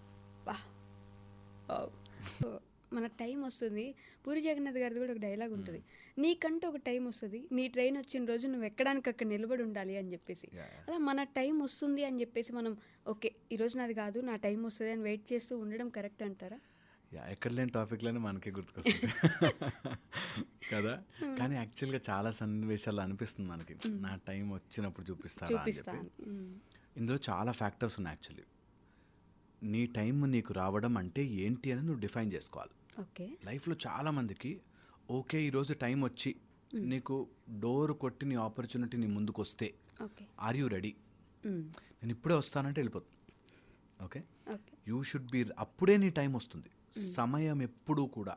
మన టైం వస్తుంది. పూరి జగన్నాథ్ గారిది కూడా ఒక డైలాగ్ ఉంటుంది, నీకంటూ ఒక టైం వస్తుంది, నీ ట్రైన్ వచ్చిన రోజు నువ్వు ఎక్కడానికి అక్కడ నిలబడి ఉండాలి అని చెప్పేసి. అలా మన టైం వస్తుంది అని చెప్పేసి మనం ఓకే ఈరోజు నాది కాదు నా టైం వస్తుంది అని వెయిట్ చేస్తూ ఉండడం కరెక్ట్ అంటారా? ఎక్కడ లేని టాపిక్లోనే మనకే గుర్తుకొస్తుంది కదా. కానీ యాక్చువల్గా చాలా సన్నివేశాలు అనిపిస్తుంది మనకి, నా టైం వచ్చినప్పుడు చూపిస్తాను. ఇందులో చాలా ఫ్యాక్టర్స్ ఉన్నాయి యాక్చువల్లీ. నీ టైం నీకు రావడం అంటే ఏంటి అని నువ్వు డిఫైన్ చేసుకోవాలి. లైఫ్లో చాలామందికి ఓకే ఈరోజు టైం వచ్చి నీకు డోర్ కొట్టి నీ ఆపర్చునిటీ నీ ముందుకు వస్తే ఆర్ యూ రెడీ, నేను ఇప్పుడే వస్తానంటే వెళ్ళిపోతుంది. ఓకే, యూ షుడ్ బి, అప్పుడే నీ టైం వస్తుంది. సమయం ఎప్పుడూ కూడా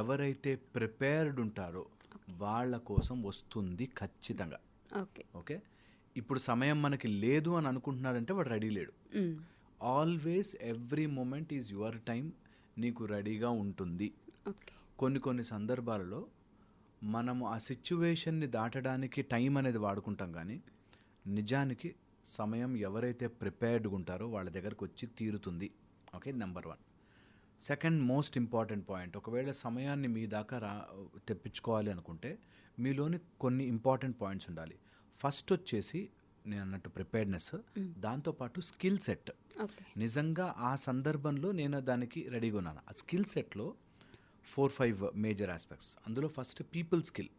ఎవరైతే ప్రిపేర్డ్ ఉంటారో వాళ్ళ కోసం వస్తుంది ఖచ్చితంగా. ఓకే, ఇప్పుడు సమయం మనకి లేదు అని అనుకుంటున్నారంటే వాడు రెడీ లేడు. Always every moment is your time, నీకు రెడీగా ఉంటుంది. కొన్ని సందర్భాలలో మనము ఆ సిచ్యువేషన్ని దాటడానికి టైం అనేది వాడుకుంటాం, కానీ నిజానికి సమయం ఎవరైతే ప్రిపేర్డ్గా ఉంటారో వాళ్ళ దగ్గరకు వచ్చి తీరుతుంది. Okay, number 1. Second most important point, ఒకవేళ సమయాన్ని మీ దాకా తెప్పించుకోవాలి అనుకుంటే మీలోని కొన్ని ఇంపార్టెంట్ పాయింట్స్ ఉండాలి. ఫస్ట్ వచ్చేసి నేను అన్నట్టు ప్రిపేర్డ్నెస్, దాంతోపాటు స్కిల్ సెట్. నిజంగా ఆ సందర్భంలో నేను దానికి రెడీగా ఉన్నాను. ఆ స్కిల్ సెట్లో 4-5 మేజర్ ఆస్పెక్ట్స్. అందులో ఫస్ట్ పీపుల్ స్కిల్.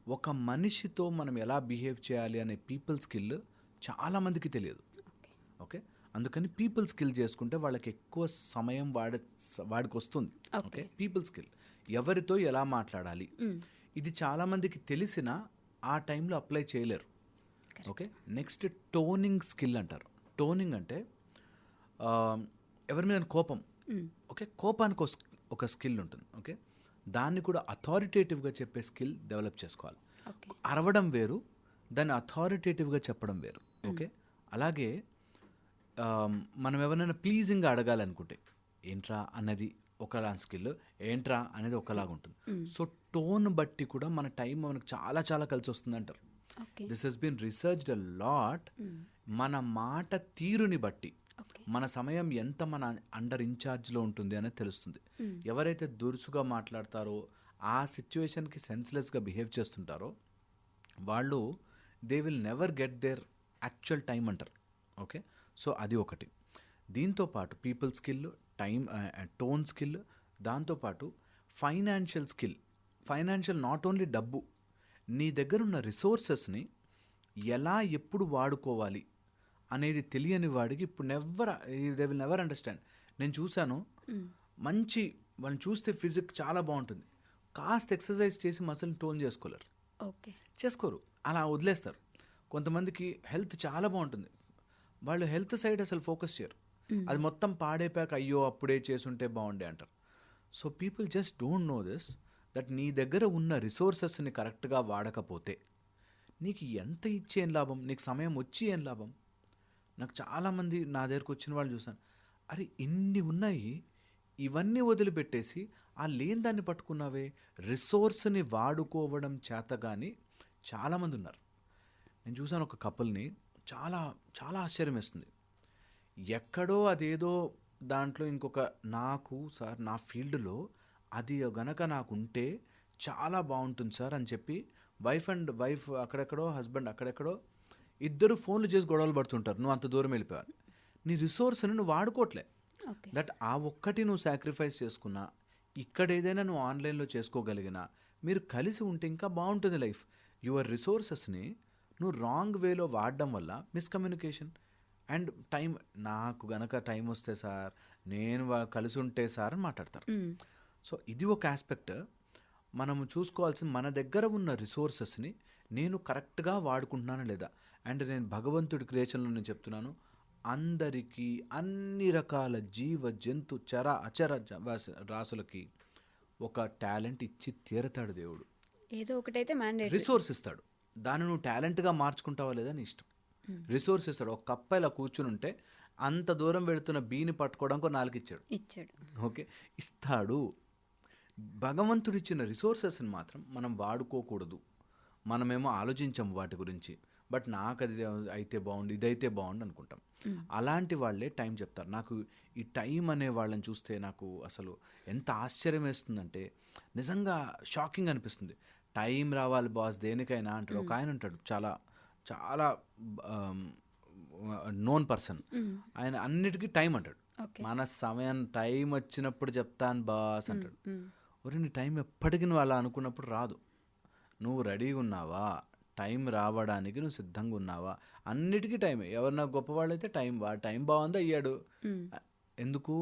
ఒక మనిషితో మనం ఎలా బిహేవ్ చేయాలి అనే పీపుల్ స్కిల్ చాలామందికి తెలియదు. ఓకే, అందుకని పీపుల్ స్కిల్ చేసుకుంటే వాళ్ళకి ఎక్కువ సమయం వాడికి వస్తుంది. ఓకే, పీపుల్ స్కిల్, ఎవరితో ఎలా మాట్లాడాలి, ఇది చాలామందికి తెలిసినా ఆ టైంలో అప్లై చేయలేరు. ఓకే, నెక్స్ట్ టోనింగ్ స్కిల్ అంటారు. టోనింగ్ అంటే ఎవరి మీద కోపం, ఓకే, కోపానికి ఒక స్కిల్ ఉంటుంది. ఓకే, దాన్ని కూడా అథారిటేటివ్గా చెప్పే స్కిల్ డెవలప్ చేసుకోవాలి. అరవడం వేరు, దాన్ని అథారిటేటివ్గా చెప్పడం వేరు. ఓకే, అలాగే మనం ఎవరైనా ప్లీజింగ్గా అడగాలనుకుంటే ఏంట్రా అన్నది ఒకలా స్కిల్, ఏంట్రా అనేది ఒకలాగా ఉంటుంది. సో టోన్ బట్టి కూడా మన టైం మనకు చాలా చాలా కలిసి వస్తుంది అంటారు. This has been researched a lot. మన మాట తీరుని బట్టి మన సమయం ఎంత మన అండర్ ఇన్ఛార్జ్లో ఉంటుంది అనేది తెలుస్తుంది. ఎవరైతే దురుసుగా మాట్లాడతారో, ఆ సిచ్యువేషన్కి సెన్స్లెస్గా బిహేవ్ చేస్తుంటారో వాళ్ళు they will never get there actual time అంటారు. ఓకే, సో అది ఒకటి. దీంతోపాటు people skill, time, tone skill, దాంతోపాటు financial skill. Financial not only డబ్బు, నీ దగ్గర ఉన్న రిసోర్సెస్ని ఎలా ఎప్పుడు వాడుకోవాలి అనేది తెలియని వాడికి ఇప్పుడు దే విల్ నెవర్ అండర్స్టాండ్. నేను చూశాను, మంచి వాళ్ళని చూస్తే ఫిజిక్ చాలా బాగుంటుంది, కాస్త ఎక్సర్సైజ్ చేసి మసిల్ని టోన్ చేసుకోరు, అలా వదిలేస్తారు. కొంతమందికి హెల్త్ చాలా బాగుంటుంది, వాళ్ళు హెల్త్ సైడ్ అసలు ఫోకస్ చేయరు, అది మొత్తం పాడైపోయాక అయ్యో అప్పుడే చేసుంటే బాగుండే అంటారు. So people just don't know this, that నీ దగ్గర ఉన్న రిసోర్సెస్ని కరెక్ట్గా వాడకపోతే నీకు ఎంత ఇచ్చి ఏం లాభం, నీకు సమయం వచ్చి ఏం లాభం. నాకు చాలామంది నా దగ్గరకు వచ్చిన వాళ్ళు చూసాను, అరే ఇన్ని ఉన్నాయి, ఇవన్నీ వదిలిపెట్టేసి ఆ లేని దాన్ని పట్టుకున్నావే, రిసోర్స్ని వాడుకోవడం చేత కానీ చాలామంది ఉన్నారు. నేను చూసాను ఒక కపుల్ని, చాలా చాలా ఆశ్చర్యం వేస్తుంది. ఎక్కడో అదేదో దాంట్లో ఇంకొక నాకు సార్ నా ఫీల్డ్లో అది గనక నాకు ఉంటే చాలా బాగుంటుంది సార్ అని చెప్పి వైఫ్ అక్కడెక్కడో, హస్బెండ్ అక్కడెక్కడో, ఇద్దరు ఫోన్లు చేసి గొడవలు పడుతుంటారు. నువ్వు అంత దూరం వెళ్ళిపోవాలి, నీ రిసోర్స్ని నువ్వు వాడుకోవట్లే. దట్ ఆ ఒక్కటి నువ్వు సాక్రిఫైస్ చేసుకున్నా, ఇక్కడ ఏదైనా నువ్వు ఆన్లైన్లో చేసుకోగలిగినా, మీరు కలిసి ఉంటే ఇంకా బాగుంటుంది లైఫ్. యువర్ రిసోర్సెస్ని నువ్వు రాంగ్ వేలో వాడడం వల్ల మిస్కమ్యూనికేషన్ అండ్ టైం, నాకు గనక టైం వస్తే సార్, నేను కలిసి ఉంటే సార్ అని మాట్లాడతారు. సో ఇది ఒక ఆస్పెక్ట్. మనము చూసుకోవాల్సిన మన దగ్గర ఉన్న రిసోర్సెస్ని నేను కరెక్ట్గా వాడుకుంటున్నానా లేదా. అండ్ నేను భగవంతుడి క్రియేషన్లో నేను చెప్తున్నాను, అందరికీ అన్ని రకాల జీవ జంతు చర అచర రాసులకి ఒక టాలెంట్ ఇచ్చి తీరతాడు దేవుడు. ఏదో ఒకటైతే మ్యాండేట్. రిసోర్స్ ఇస్తాడు, దాన్ని నువ్వు టాలెంట్గా మార్చుకుంటావా లేదా నీ ఇష్టం. రిసోర్స్ ఇస్తాడు. ఒక కప్ప ఇలా కూర్చుని ఉంటే అంత దూరం వెళుతున్న బీని పట్టుకోవడానికి 4 ఇచ్చాడు. ఓకే, ఇస్తాడు. భగవంతుడు ఇచ్చిన రిసోర్సెస్ని మాత్రం మనం వాడుకోకూడదు. మనమేమో ఆలోచించాము వాటి గురించి, బట్ నాకు అది అయితే బాగుండు, ఇదైతే బాగుండు అనుకుంటాం. అలాంటి వాళ్ళే టైం చెప్తారు. నాకు ఈ టైం అనే వాళ్ళని చూస్తే నాకు అసలు ఎంత ఆశ్చర్యం వేస్తుందంటే, నిజంగా షాకింగ్ అనిపిస్తుంది. టైం రావాలి బాస్ దేనికైనా అంటాడు. ఒక ఆయన ఉంటాడు, చాలా చాలా నోన్ పర్సన్. ఆయన అన్నిటికీ టైం అంటాడు. మన సమయం టైం వచ్చినప్పుడు చెప్తాను బాస్ అంటాడు. ఒరే నీ టైం ఎప్పటికీ నువ్వు అలా అనుకున్నప్పుడు రాదు. నువ్వు రెడీగా ఉన్నావా, టైం రావడానికి నువ్వు సిద్ధంగా ఉన్నావా, అన్నిటికీ టైమే. ఎవరన్నా గొప్పవాళ్ళైతే టైం బాగుంది అయ్యాడు. ఎందుకు?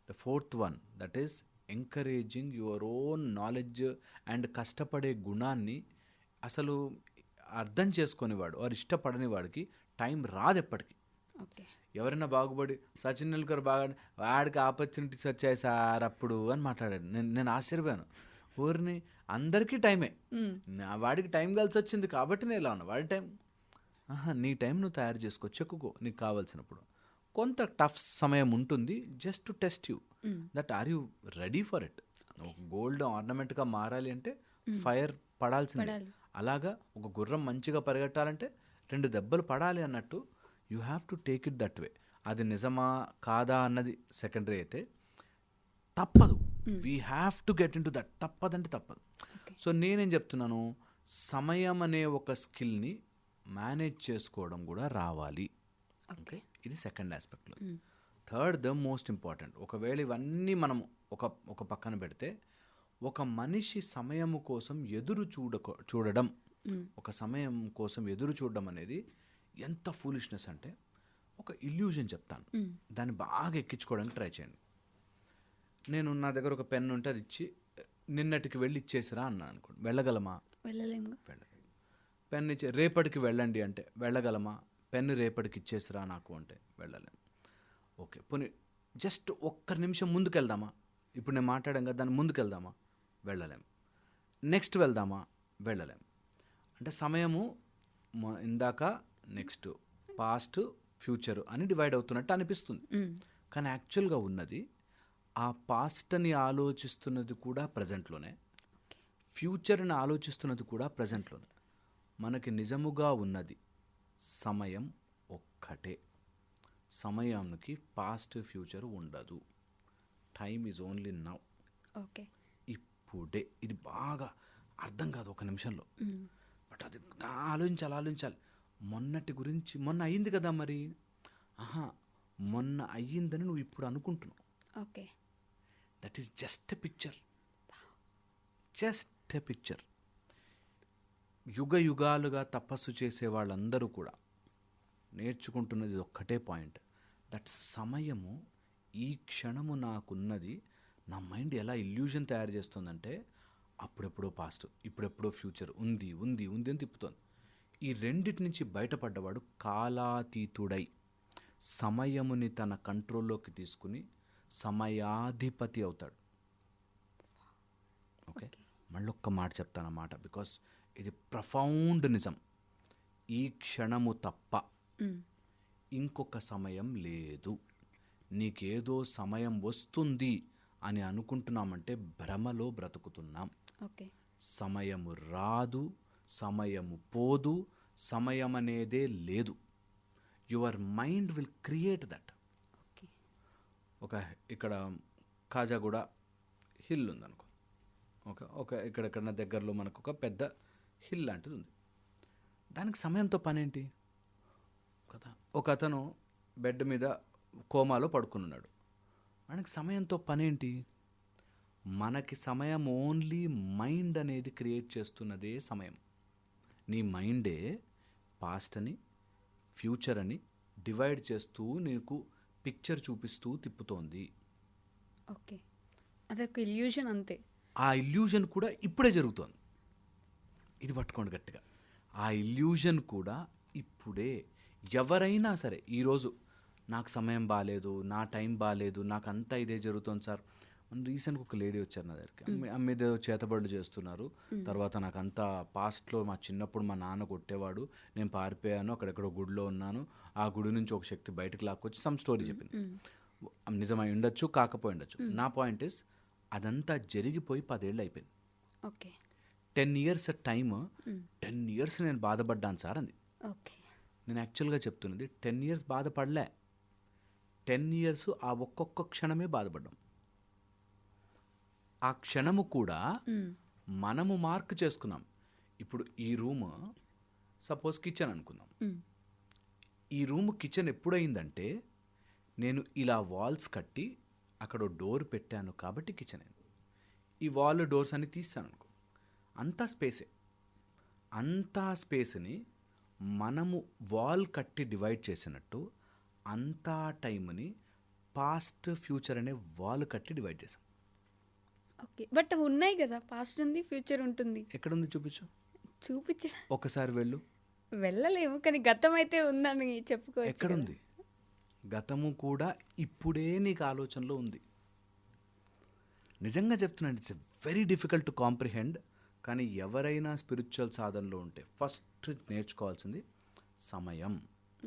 The 4th one, that is encouraging your own knowledge and కష్టపడే గుణాన్ని అసలు అర్థం చేసుకునేవాడు వారు ఇష్టపడని వాడికి టైం రాదు ఎప్పటికీ. ఎవరైనా బాగుపడి సచిన్ టెండూల్కర్ బాగా వాడికి ఆపర్చునిటీస్ వచ్చాయి సార్ అప్పుడు అని మాట్లాడాడు. నేను ఆశ్చర్యపోయాను. ఊరిని అందరికీ టైమే, వాడికి టైం కలిసి వచ్చింది కాబట్టి నేను ఇలా ఉన్నా. వాడి టైం నీ టైం నువ్వు తయారు చేసుకో, చెక్కుకో నీకు కావాల్సినప్పుడు. కొంత టఫ్ సమయం ఉంటుంది, just to test you that are you ready for it. Gold ఆర్నమెంట్గా మారాలి అంటే ఫైర్ పడాల్సిందే. అలాగా ఒక గుర్రం మంచిగా పరిగెట్టాలంటే 2 దెబ్బలు పడాలి అన్నట్టు you have to take it that way. అది నిజమా కాదా అన్నది సెకండరీ అయితే, తప్పదు. We have to get into that. తప్పదంటే తప్పదు. సో నేనేం చెప్తున్నాను, సమయం అనే ఒక స్కిల్ని మేనేజ్ చేసుకోవడం కూడా రావాలి. ఓకే, ఇది సెకండ్ ఆస్పెక్ట్లో. Third, the most important. ఒకవేళ ఇవన్నీ మనం ఒక పక్కన పెడితే, ఒక మనిషి సమయము కోసం చూడడం, ఒక సమయం కోసం ఎదురు చూడడం అనేది ఎంత ఫూలిష్నెస్ అంటే, ఒక ఇల్యూజన్ చెప్తాను, దాన్ని బాగా ఎక్కించుకోవడానికి ట్రై చేయండి. నేను నా దగ్గర ఒక పెన్ ఉంటే అది ఇచ్చి నిన్నటికి వెళ్ళి ఇచ్చేసిరా అన్నాను అనుకోండి, వెళ్ళగలమా? వెళ్ళలేము. పెన్ ఇచ్చి రేపటికి వెళ్ళండి అంటే వెళ్ళగలమా? పెన్ను రేపటికి ఇచ్చేసిరా నాకు అంటే వెళ్ళలేము. ఓకే, పోనీ జస్ట్ ఒక్క నిమిషం ముందుకు వెళ్దామా? ఇప్పుడు నేను మాట్లాడాం కదా, దాన్ని ముందుకు వెళ్దామా? వెళ్ళలేము. నెక్స్ట్ వెళ్దామా? వెళ్ళలేము. అంటే సమయము ఇందాక నెక్స్ట్, పాస్ట్, ఫ్యూచర్ అని డివైడ్ అవుతున్నట్టు అనిపిస్తుంది. కానీ యాక్చువల్గా ఉన్నది ఆ పాస్ట్ని ఆలోచిస్తున్నది కూడా ప్రజెంట్లోనే, ఫ్యూచర్ని ఆలోచిస్తున్నది కూడా ప్రజెంట్లోనే. మనకి నిజముగా ఉన్నది సమయం ఒక్కటే. సమయానికి పాస్ట్ ఫ్యూచర్ ఉండదు. Time is only now. Okay, ఇప్పుడే. ఇది బాగా అర్థం కాదు ఒక నిమిషంలో, బట్ అది ఆలోచించాలి. మొన్నటి గురించి, మొన్న అయ్యింది కదా మరి, మొన్న అయ్యిందని నువ్వు ఇప్పుడు అనుకుంటున్నావు. Okay, that is just a picture. Just a picture. యుగాలుగా తపస్సు చేసే వాళ్ళందరూ కూడా నేర్చుకుంటున్నది ఒక్కటే పాయింట్, దట్ సమయము ఈ క్షణము నాకున్నది. నా మైండ్ ఎలా ఇల్యూజన్ తయారు చేస్తుందంటే, అప్పుడెప్పుడో పాస్ట్, ఇప్పుడెప్పుడో ఫ్యూచర్, ఉంది అని తిప్పుతోంది. ఈ రెండిటి నుంచి బయటపడ్డవాడు కాలాతీతుడై సమయముని తన కంట్రోల్లోకి తీసుకుని సమయాధిపతి అవుతాడు. ఓకే, మళ్ళొక్క మాట చెప్తానన్నమాట, బికాస్ ఇది ప్రఫౌండ్ నిజం. ఈ క్షణము తప్ప ఇంకొక సమయం లేదు. నీకేదో సమయం వస్తుంది అని అనుకుంటున్నామంటే భ్రమలో బ్రతుకుతున్నాం. సమయము రాదు, సమయము పోదు, సమయం అనేదే లేదు. Your mind will create that. ఇక్కడ కాజాగూడ హిల్ ఉందనుకో, ఇక్కడ నా దగ్గరలో మనకు ఒక పెద్ద హిల్ లాంటిది ఉంది. దానికి సమయంతో పనేంటి కదా? ఒక అతను బెడ్ మీద కోమాలో పడుకున్నాడు, మనకి సమయంతో పనేంటి? మనకి సమయం ఓన్లీ మైండ్ అనేది క్రియేట్ చేస్తున్నదే సమయం. నీ మైండే పాస్ట్ అని, ఫ్యూచర్ అని డివైడ్ చేస్తూ నీకు పిక్చర్ చూపిస్తూ తిప్పుతోంది. ఓకే, అదొక ఇల్యూషన్ అంతే. ఆ ఇల్యూజన్ కూడా ఇప్పుడే జరుగుతోంది. ఇది పట్టుకోండి గట్టిగా. ఆ ఇల్యూజన్ కూడా ఇప్పుడే. ఎవరైనా సరే ఈరోజు నాకు సమయం బాగాలేదు, నా టైం బాగాలేదు, నాకు అంతా ఇదే జరుగుతుంది సార్. మన రీసెంట్గా ఒక లేడీ వచ్చారు నా దగ్గరికి, అమ్మ ఏదో చేతబడులు చేస్తున్నారు, తర్వాత నాకు అంతా పాస్ట్లో మా చిన్నప్పుడు మా నాన్న కొట్టేవాడు, నేను పారిపోయాను, అక్కడెక్కడో గుడిలో ఉన్నాను, ఆ గుడి నుంచి ఒక శక్తి బయటకు లాక్కొచ్చి సమ్ స్టోరీ చెప్పింది. నిజమై ఉండొచ్చు, కాకపోయి ఉండొచ్చు. నా పాయింట్ ఇస్ అదంతా జరిగిపోయి 10 ఏళ్ళు అయిపోయింది. ఓకే 10 ఇయర్స్ టైమ్, 10 ఇయర్స్ నేను బాధపడ్డాను సార్ అంది. ఓకే నేను యాక్చువల్గా చెప్తున్నది 10 ఇయర్స్ బాధపడలే, 10 ఇయర్స్ ఆ ఒక్కొక్క క్షణమే బాధపడ్డాం. ఆ క్షణము కూడా మనము మార్క్ చేసుకున్నాం. ఇప్పుడు ఈ రూమ్ సపోజ్ కిచెన్ అనుకుందాం. ఈ రూమ్ కిచెన్ ఎప్పుడైందంటే నేను ఇలా వాల్స్ కట్టి అక్కడ డోర్ పెట్టాను కాబట్టి కిచెన్ అయింది. ఈ వాల్ డోర్స్ అన్ని తీస్తాను అనుకో, అంతా స్పేసే. అంతా స్పేస్ని మనము వాల్ కట్టి డివైడ్ చేసినట్టు అంతా టైంని పాస్ట్ ఫ్యూచర్ అనే వాల్ కట్టి డివైడ్ చేసాం. ఓకే బట్ ఉన్నాయి కదా, పాస్ట్ ఉంది, ఫ్యూచర్ ఉంటుంది. ఎక్కడుంది చూపించు, చూపించ ఒకసారి వెళ్ళు. వెళ్ళలేము, కానీ గతం అయితే ఉందని చెప్పుకోవచ్చు. ఎక్కడుంది? గతము కూడా ఇప్పుడే నీకు ఆలోచనలో ఉంది. నిజంగా చెప్తున్నాను, it's very difficult to comprehend. కానీ ఎవరైనా స్పిరిచువల్ సాధనలో ఉంటే ఫస్ట్ నేర్చుకోవాల్సింది సమయం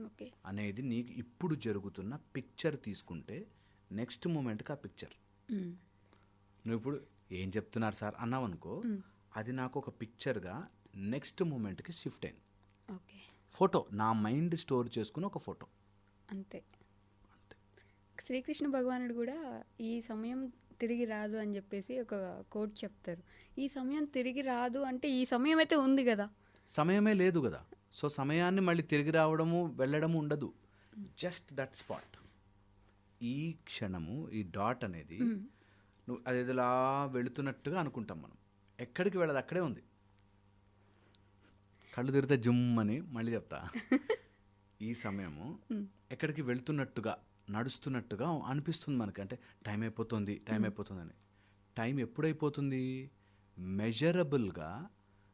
ఓకే అనేది. నీకు ఇప్పుడు జరుగుతున్న పిక్చర్ తీసుకుంటే నెక్స్ట్ మూమెంట్కి ఆ పిక్చర్, నువ్వు ఇప్పుడు ఏం చెప్తున్నారు సార్ అన్నావు అనుకో, అది నాకు ఒక పిక్చర్గా నెక్స్ట్ మూమెంట్కి షిఫ్ట్ అయింది. ఓకే ఫోటో, నా మైండ్ స్టోర్ చేసుకుని ఒక ఫోటో అంతే. శ్రీకృష్ణ భగవానుడు కూడా ఈ సమయం తిరిగి రాదు అని చెప్పేసి ఒక కోట్ చెప్తారు. ఈ సమయం తిరిగి రాదు అంటే ఈ సమయం అయితే ఉంది కదా, సమయమే లేదు కదా. సో సమయాన్ని మళ్ళీ తిరిగి రావడము వెళ్ళడము ఉండదు, జస్ట్ దట్ స్పాట్. ఈ క్షణము, ఈ డాట్ అనేది నువ్వు అదేలా వెళుతున్నట్టుగా అనుకుంటాం మనం. ఎక్కడికి వెళ్ళదు, అక్కడే ఉంది. కళ్ళు తిరిగితే జుమ్ అని మళ్ళీ చెప్తా. ఈ సమయము ఎక్కడికి వెళ్తున్నట్టుగా, నడుస్తున్నట్టుగా అనిపిస్తుంది మనకి. అంటే టైం అయిపోతుంది, టైం అయిపోతుందని. టైం ఎప్పుడైపోతుంది? మెజరబుల్గా.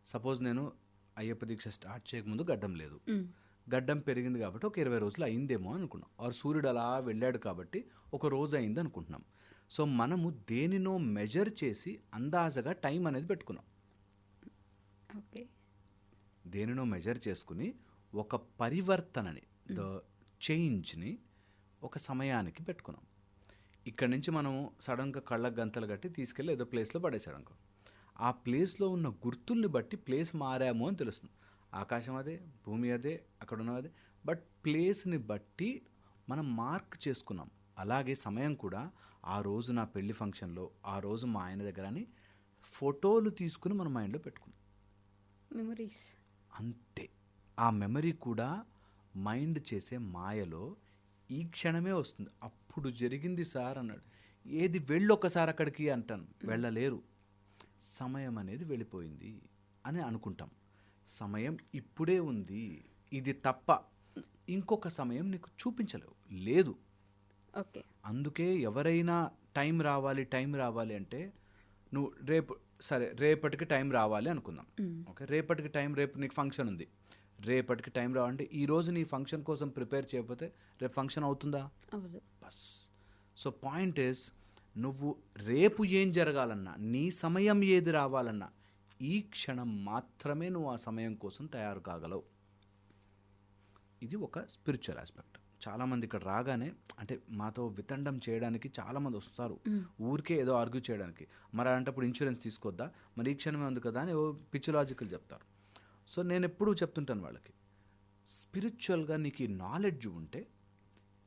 సపోజ్ నేను అయ్యప్ప దీక్ష స్టార్ట్ చేయకముందు గడ్డం లేదు, గడ్డం పెరిగింది కాబట్టి ఒక 20 రోజులు అయిందేమో అనుకున్నాం. ఆర్ సూర్యుడు అలా వెళ్ళాడు కాబట్టి ఒక రోజు అయింది అనుకుంటున్నాం. సో మనము దేనినో మెజర్ చేసి అందాజగా టైం అనేది పెట్టుకున్నాం. ఓకే దేనినో మెజర్ చేసుకుని ఒక పరివర్తనని, ద చేంజ్ని ఒక సమయానికి పెట్టుకున్నాం. ఇక్కడ నుంచి మనం సడన్గా కళ్ళకు గంతలు కట్టి తీసుకెళ్ళి ఏదో ప్లేస్లో పడేసాడు అనుకో, ఆ ప్లేస్లో ఉన్న గుర్తుల్ని బట్టి ప్లేస్ మారాము అని తెలుస్తుంది. ఆకాశం అదే, భూమి అదే, అక్కడ ఉన్న అదే, బట్ ప్లేస్ని బట్టి మనం మార్క్ చేసుకున్నాం. అలాగే సమయం కూడా ఆ రోజు నా పెళ్లి ఫంక్షన్లో, ఆ రోజు మా ఆయన దగ్గర అని ఫోటోలు తీసుకుని మన మైండ్లో పెట్టుకున్నాం. మెమరీస్ అంతే. ఆ మెమరీ కూడా మైండ్ చేసే మాయలో ఈ క్షణమే వస్తుంది. అప్పుడు జరిగింది సార్ అన్నాడు. ఏది వెళ్ళొక్కసారి అక్కడికి అంటాను, వెళ్ళలేరు. సమయం అనేది వెళ్ళిపోయింది అని అనుకుంటాం. సమయం ఇప్పుడే ఉంది, ఇది తప్ప ఇంకొక సమయం నీకు చూపించలేవు, లేదు. ఓకే అందుకే ఎవరైనా టైం రావాలి అంటే నువ్వు రేపు సరే రేపటికి టైం రావాలి అనుకుందాం. ఓకే, రేపటికి టైం, రేపు నీకు ఫంక్షన్ ఉంది, రేపటికి టైం రావాలంటే ఈరోజు నీ ఫంక్షన్ కోసం ప్రిపేర్ చేయకపోతే రేపు ఫంక్షన్ అవుతుందా? అవును. బస్. సో పాయింట్ ఇస్, నువ్వు రేపు ఏం జరగాలన్నా, నీ సమయం ఏది రావాలన్నా, ఈ క్షణం మాత్రమే నువ్వు ఆ సమయం కోసం తయారు కాగలవు. ఇది ఒక స్పిరిచువల్ ఆస్పెక్ట్. చాలామంది ఇక్కడ రాగానే అంటే మాతో వితండం చేయడానికి చాలామంది వస్తారు, ఊరికే ఏదో ఆర్గ్యూ చేయడానికి. మరి అలాంటప్పుడు ఇన్సూరెన్స్ తీసుకోద్దా, మరి ఈ క్షణమే ఉంది కదా అని పిచ్చి లాజికల్ చెప్తారు. సో నేను ఎప్పుడూ చెప్తుంటాను వాళ్ళకి, స్పిరిచువల్గా నీకు ఈ నాలెడ్జ్ ఉంటే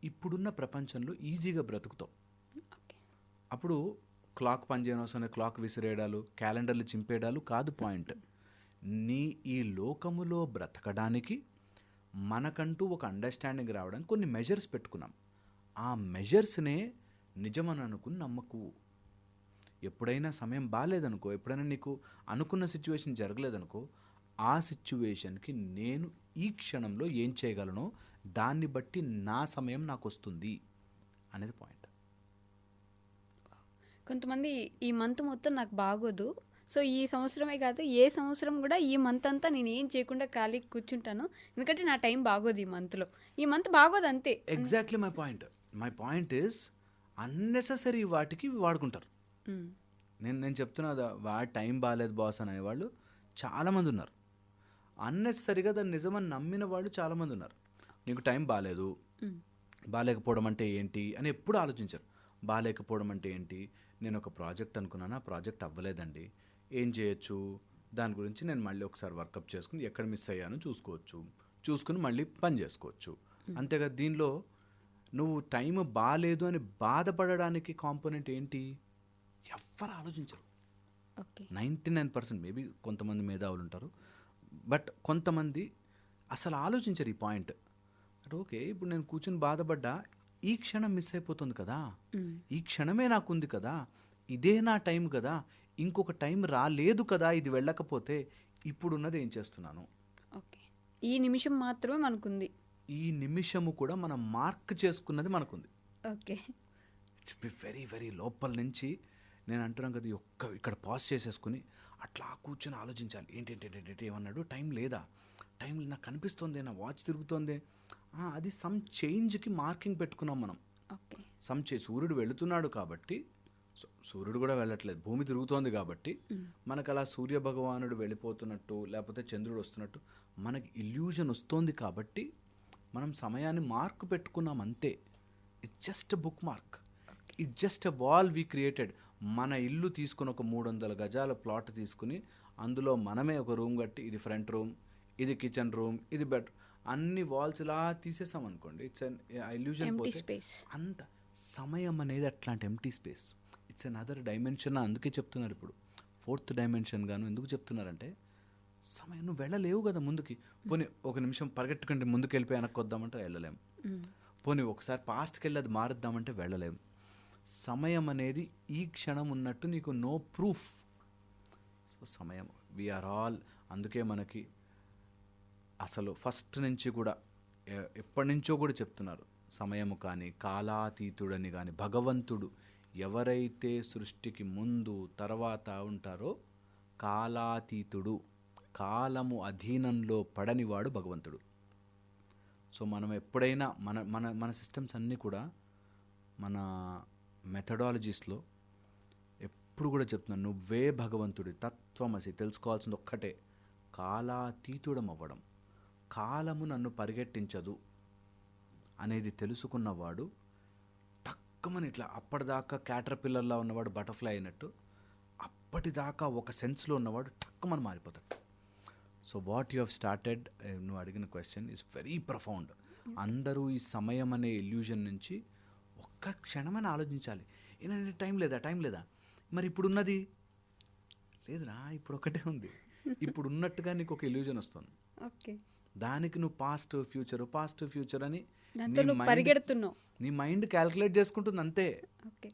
ఇప్పుడున్న ప్రపంచంలో ఈజీగా బ్రతుకుతావు. అప్పుడు క్లాక్ పనిచేయనవసరం, క్లాక్ విసిరేయడాలు, క్యాలెండర్లు చింపేయడాలు కాదు పాయింట్. నీ ఈ లోకములో బ్రతకడానికి మనకంటూ ఒక అండర్స్టాండింగ్ రావడానికి కొన్ని మెజర్స్ పెట్టుకున్నాం. ఆ మెజర్స్నే నిజమని అనుకుని నమ్మకు. ఎప్పుడైనా సమయం బాగాలేదనుకో, ఎప్పుడైనా నీకు అనుకున్న సిచ్యువేషన్ జరగలేదనుకో, ఆ సిచ్యువేషన్కి నేను ఈ క్షణంలో ఏం చేయగలనో దాన్ని బట్టి నా సమయం నాకు వస్తుంది అనేది పాయింట్. కొంతమంది ఈ మంత్ మొత్తం నాకు బాగోదు, సో ఈ సంవత్సరమే కాదు ఏ సంవత్సరం కూడా ఈ మంత్ అంతా నేను ఏం చేయకుండా ఖాళీ కూర్చుంటాను, ఎందుకంటే నా టైం బాగోదు, ఈ మంత్ బాగోదు అంతే. Exactly my point is unnecessary వాటికి వాడుకుంటారు. నేను చెప్తున్నా వాడి టైం బాగాలేదు బాస్ అని అనేవాళ్ళు చాలామంది ఉన్నారు. అన్నెసరిగా దాన్ని నిజమని నమ్మిన వాళ్ళు చాలామంది ఉన్నారు. నీకు టైం బాగాలేదు, బాగాలేకపోవడం అంటే ఏంటి అని ఎప్పుడు ఆలోచించరు. బాగాలేకపోవడం అంటే ఏంటి, నేను ఒక ప్రాజెక్ట్ అనుకున్నాను, ఆ ప్రాజెక్ట్ అవ్వలేదండి, ఏం చేయొచ్చు, దాని గురించి నేను మళ్ళీ ఒకసారి వర్కప్ చేసుకుని ఎక్కడ మిస్ అయ్యానో చూసుకుని మళ్ళీ పని చేసుకోవచ్చు. అంతేగా దీనిలో నువ్వు టైం బాగాలేదు అని బాధపడడానికి కాంపోనెంట్ ఏంటి, ఎవ్వరు ఆలోచించరు. 99% మేబీ కొంతమంది మేధావులు ఉంటారు, బట్ కొంతమంది అసలు ఆలోచించరు ఈ పాయింట్. అంటే ఓకే, ఇప్పుడు నేను కూర్చొని బాధపడ్డా, ఈ క్షణం మిస్ అయిపోతుంది కదా, ఈ క్షణమే నాకు ఉంది కదా, ఇదే నా టైం కదా, ఇంకొక టైం రాలేదు కదా, ఇది వెళ్ళకపోతే ఇప్పుడున్నది ఏం చేస్తున్నాను, ఓకే ఈ నిమిషం మాత్రమే మనకుంది, ఈ నిమిషము కూడా మనం మార్క్ చేసుకున్నది మనకుంది. Okay it's be very very లోపల నుంచి నేను అంటున్నాను కదా, ఇక్కడ పాజ్ చేసేసుకుని అట్లా కూర్చొని ఆలోచించాలి. ఏంటి ఏమన్నాడు, టైం లేదా, టైం నాకు కనిపిస్తుంది, నా వాచ్ తిరుగుతోంది, అది సమ్ చేంజ్కి మార్కింగ్ పెట్టుకున్నాం మనం. ఓకే సూర్యుడు వెళుతున్నాడు కాబట్టి, సూర్యుడు కూడా వెళ్ళట్లేదు, భూమి తిరుగుతోంది కాబట్టి మనకు అలా సూర్య భగవానుడు వెళ్ళిపోతున్నట్టు లేకపోతే చంద్రుడు వస్తున్నట్టు మనకి ఇల్యూజన్ వస్తోంది కాబట్టి మనం సమయాన్ని మార్క్ పెట్టుకున్నాం అంతే. It's just book mark, it's just a wall we created. మన ఇల్లు తీసుకుని ఒక 300 గజాల ప్లాట్ తీసుకుని అందులో మనమే ఒక రూమ్ కట్టి, ఇది ఫ్రంట్ రూమ్, ఇది కిచెన్ రూమ్, ఇది బెడ్, అన్ని వాల్స్ ఇలా తీసేసాం అనుకోండి, ఇట్స్ అన్ ఇల్యూజన్. అంత సమయం అనేది అట్లాంటి empty space, it's an other dimension. అందుకే చెప్తున్నారు ఇప్పుడు 4th డైమెన్షన్ గాను. ఎందుకు చెప్తున్నారంటే సమయం, నువ్వు వెళ్ళలేవు కదా ముందుకి. పోనీ ఒక నిమిషం పరిగెట్టుకుంటే ముందుకు వెళ్ళిపోయి వెనక్కి వద్దామంటే వెళ్ళలేము. పోనీ ఒకసారి పాస్ట్కి వెళ్ళి అది మారుద్దామంటే వెళ్ళలేము. సమయం అనేది ఈ క్షణం ఉన్నట్టు నీకు నో ప్రూఫ్. సో సమయం వీఆర్ ఆల్, అందుకే మనకి అసలు ఫస్ట్ నుంచి కూడా ఎప్పటి నుంచో కూడా చెప్తున్నారు, సమయము కానీ కాలాతీతుడని కానీ, భగవంతుడు ఎవరైతే సృష్టికి ముందు తర్వాత ఉంటారో కాలాతీతుడు, కాలము అధీనంలో పడనివాడు భగవంతుడు. సో మనం ఎప్పుడైనా మన మన మన సిస్టమ్స్ అన్నీ కూడా, మన మెథడాలజీస్లో ఎప్పుడు కూడా చెప్తున్నాను, నువ్వే భగవంతుడి తత్వమసి. తెలుసుకోవాల్సింది ఒక్కటే, కాలాతీతుడం అవ్వడం. కాలము నన్ను పరిగెట్టించదు అనేది తెలుసుకున్నవాడు టక్కుమని ఇట్లా, అప్పటిదాకా క్యాటర్పిల్లర్లా ఉన్నవాడు బటర్ఫ్లై అయినట్టు, అప్పటిదాకా ఒక సెన్స్లో ఉన్నవాడు టక్కుమని మారిపోతాడు. So what you have started, నువ్వు అడిగిన క్వశ్చన్ ఈజ్ వెరీ ప్రొఫౌండ్. అందరూ ఈ సమయం అనే ఇల్యూజన్ నుంచి ఒక్క క్షణమని ఆలోచించాలి. ఏంటంటే టైం లేదా, మరి ఇప్పుడున్నది లేదురా, ఇప్పుడు ఒకటే ఉంది, ఇప్పుడు ఉన్నట్టుగా నీకు ఒక ఇల్యూజన్ వస్తుంది. ఓకే, దానికి నువ్వు పాస్ట్ ఫ్యూచర్ అని పరిగెడుతున్నావు, నీ మైండ్ క్యాల్కులేట్ చేసుకుంటుంది అంతే. ఓకే,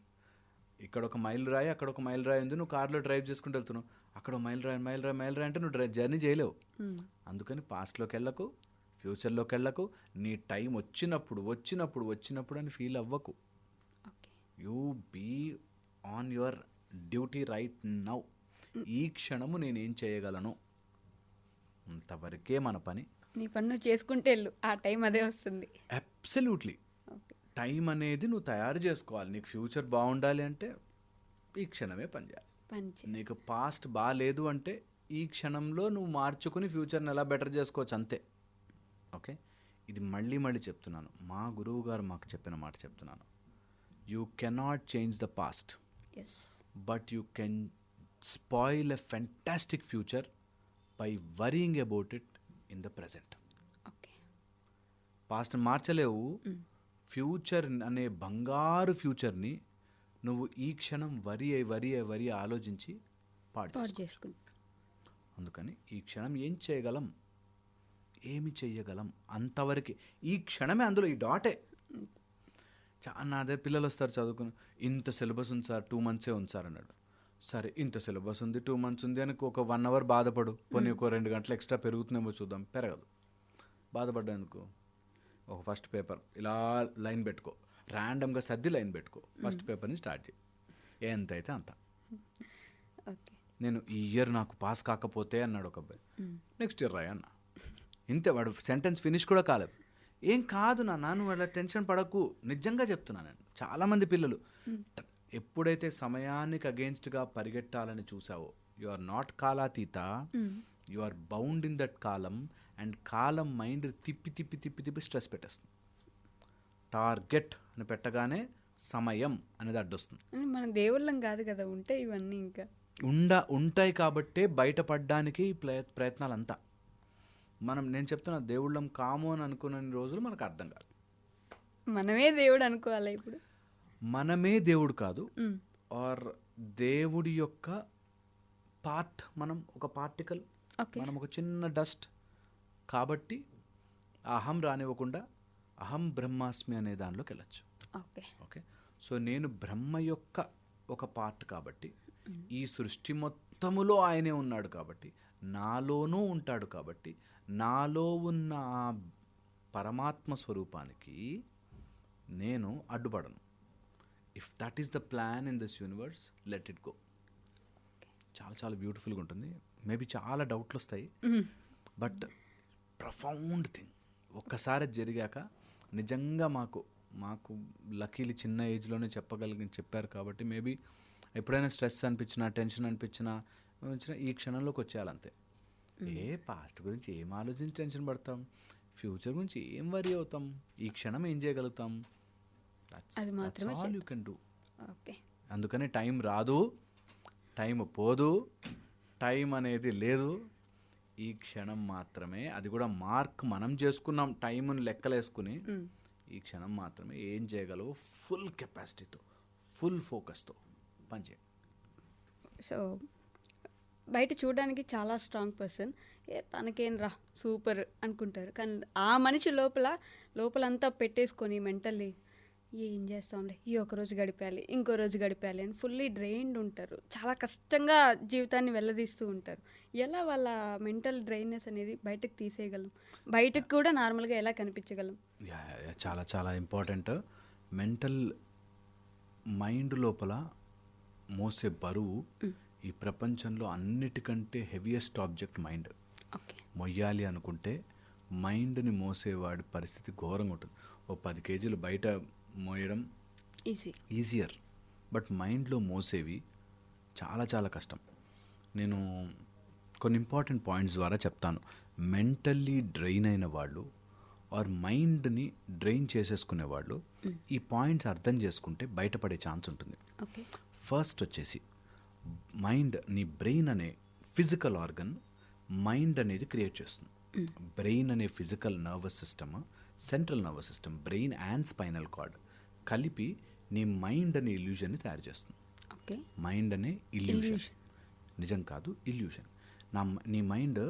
ఇక్కడ ఒక మైల్ రాయి, అక్కడ ఒక మైల్ రాయి ఉంది, నువ్వు కార్లో డ్రైవ్ చేసుకుంటూ వెళ్తున్నావు, అక్కడ మైల్ రాయి అంటే నువ్వు జర్నీ చేయలేవు. అందుకని పాస్ట్లోకి వెళ్ళకు, ఫ్యూచర్లోకి వెళ్ళకు, నీ టైం వచ్చినప్పుడు అని ఫీల్ అవ్వకు. You be on your duty right now. ఈ క్షణము నేనేం చేయగలను, అంతవరకే మన పని. నీ పని నువ్వు చేసుకుంటే వెళ్ళు, ఆ టైం అదే వస్తుంది. అబ్సల్యూట్లీ. టైం అనేది నువ్వు తయారు చేసుకోవాలి. నీకు ఫ్యూచర్ బాగుండాలి అంటే ఈ క్షణమే పని చేయాలి. నీకు పాస్ట్ బాగాలేదు అంటే ఈ క్షణంలో నువ్వు మార్చుకుని ఫ్యూచర్ని ఎలా బెటర్ చేసుకోవచ్చు అంతే. ఓకే, ఇది మళ్ళీ చెప్తున్నాను, మా గురువు గారు మాకు చెప్పిన మాట చెప్తున్నాను. You cannot change the past, but you can spoil a fantastic future by worrying about it in the present. పాస్ట్ని మార్చలేవు, ఫ్యూచర్ అనే బంగారు ఫ్యూచర్ని నువ్వు ఈ క్షణం వరి ఆలోచించి పాడు చేసుకుంటావు. అందుకని ఈ క్షణం ఏమి చేయగలం అంతవరకు, ఈ క్షణమే, అందులో ఈ డాటే. నా దగ్గర పిల్లలు వస్తారు చదువుకుని, ఇంత సిలబస్ ఉంది సార్, 2 months ఉంది సార్ అన్నాడు. సరే, ఇంత సిలబస్ ఉంది, 2 months ఉంది అని ఒక 1 hour బాధపడు, పోనీ ఒక 2 గంటలు ఎక్స్ట్రా పెరుగుతుందేమో చూద్దాం. పెరగదు. బాధపడ్డానుకో, ఒక ఫస్ట్ పేపర్ ఇలా లైన్ పెట్టుకో, ర్యాండమ్గా సర్ది లైన్ పెట్టుకో, ఫస్ట్ పేపర్ని స్టార్ట్ చేయి. ఎంత అయితే అంత. ఓకే. నేను ఈ ఇయర్ నాకు పాస్ కాకపోతే అన్నాడు ఒక అబ్బాయి, నెక్స్ట్ ఇయర్ రాయి అన్న. ఇంతే, వాడు సెంటెన్స్ ఫినిష్ కూడా కాలేదు. ఏం కాదు నాన్న, నువ్వు అలా టెన్షన్ పడకు, నిజంగా చెప్తున్నాను నేను. చాలామంది పిల్లలు ఎప్పుడైతే సమయానికి అగేన్స్ట్గా పరిగెట్టాలని చూసావో, యు ఆర్ నాట్ కాలాతీత, you are bound in that కాలం. అండ్ కాలం మైండ్ తిప్పి తిప్పి తిప్పి తిప్పి స్ట్రెస్ పెట్టేస్తుంది. టార్గెట్ అని పెట్టగానే సమయం అనేది అడ్డొస్తుంది. అని మన దేవుళ్ళం కాదు కదా, ఉంటాయి ఇవన్నీ ఇంకా ఉంటాయి కాబట్టే బయటపడడానికి ఈ ప్రయత్నాలంతా. నేను చెప్తున్నా, దేవుళ్ళం కాము అని అనుకున్న రోజులు మనకు అర్థం కాదు. మనమే దేవుడు అనుకోవాలి ఇప్పుడు. మనమే దేవుడు కాదు, ఆర్ దేవుడి యొక్క పార్ట్. మనం ఒక పార్టికల్, మనం ఒక చిన్న డస్ట్. కాబట్టి అహం రానివ్వకుండా అహం బ్రహ్మాస్మి అనే దానిలోకి వెళ్ళచ్చు. ఓకే. సో నేను బ్రహ్మ యొక్క ఒక పార్ట్ కాబట్టి, ఈ సృష్టి మొత్తములో ఆయనే ఉన్నాడు కాబట్టి, నాలోనూ ఉంటాడు కాబట్టి, నాలో ఉన్న ఆ పరమాత్మ స్వరూపానికి నేను అడ్డుపడను. If that is the plan in this universe, let it go. చాలా చాలా బ్యూటిఫుల్గా ఉంటుంది. మేబీ చాలా డౌట్లు వస్తాయి, బట్ ప్రొఫౌండ్ థింగ్. ఒక్కసారి జరిగాక నిజంగా మాకు లక్కీలీ చిన్న ఏజ్లోనే చెప్పారు కాబట్టి, మేబీ ఎప్పుడైనా స్ట్రెస్ అనిపించినా, టెన్షన్ అనిపించినా ఈ క్షణంలోకి వచ్చేయాలంతే. పాస్ట్ గురించి ఏం ఆలోచించి టెన్షన్ పడతాం, ఫ్యూచర్ గురించి ఏం వరీ అవుతాం, ఈ క్షణం ఏం చేయగలుగుతాం, that's all you can do. అందుకని టైం రాదు, టైం పోదు, టైం అనేది లేదు, ఈ క్షణం మాత్రమే. అది కూడా మార్క్ మనం చేసుకున్నాం, టైంని లెక్కలేసుకుని. ఈ క్షణం మాత్రమే ఏం చేయగలవు, ఫుల్ కెపాసిటీతో, ఫుల్ ఫోకస్తో పనిచేయండి. సో బయట చూడడానికి చాలా స్ట్రాంగ్ పర్సన్, తనకేం రా సూపర్ అనుకుంటారు. కానీ ఆ మనిషి లోపలంతా పెట్టేసుకొని మెంటల్లీ ఏం చేస్తాంలే, ఈ ఒక రోజు గడిపాలి, ఇంకో రోజు గడిపాలి అని ఫుల్లీ డ్రైన్డ్ ఉంటారు. చాలా కష్టంగా జీవితాన్ని వెళ్ళదీస్తూ ఉంటారు. ఎలా వాళ్ళ మెంటల్ డ్రైన్నెస్ అనేది బయటకు తీసేయగలం, బయటకు కూడా నార్మల్గా ఎలా కనిపించగలం? చాలా చాలా ఇంపార్టెంట్. మెంటల్ మైండ్ లోపల మోసే బరువు ఈ ప్రపంచంలో అన్నిటికంటే హెవియెస్ట్ ఆబ్జెక్ట్ మైండ్. మొయ్యాలి అనుకుంటే మైండ్ని మోసేవాడి పరిస్థితి ఘోరంగా ఉంటుంది. ఓ 10 కేజీలు బయట మోయడం ఈజియర్, బట్ మైండ్లో మోసేవి చాలా చాలా కష్టం. నేను కొన్ని ఇంపార్టెంట్ పాయింట్స్ ద్వారా చెప్తాను. మెంటల్లీ డ్రైన్ అయిన వాళ్ళు ఆర్ మైండ్ని డ్రైన్ చేసేసుకునే వాళ్ళు ఈ పాయింట్స్ అర్థం చేసుకుంటే బయటపడే ఛాన్స్ ఉంటుంది. ఫస్ట్ వచ్చేసి మైండ్, నీ బ్రెయిన్ అనే ఫిజికల్ ఆర్గన్ మైండ్ అనేది క్రియేట్ చేస్తుంది. బ్రెయిన్ అనే physical nervous system, central nervous system, brain and spinal cord కలిపి నీ మైండ్ అనే ఇల్యూజన్ని తయారు చేస్తుంది. మైండ్ అనే ఇల్యూషన్, నిజం కాదు, ఇల్యూషన్. నీ మైండ్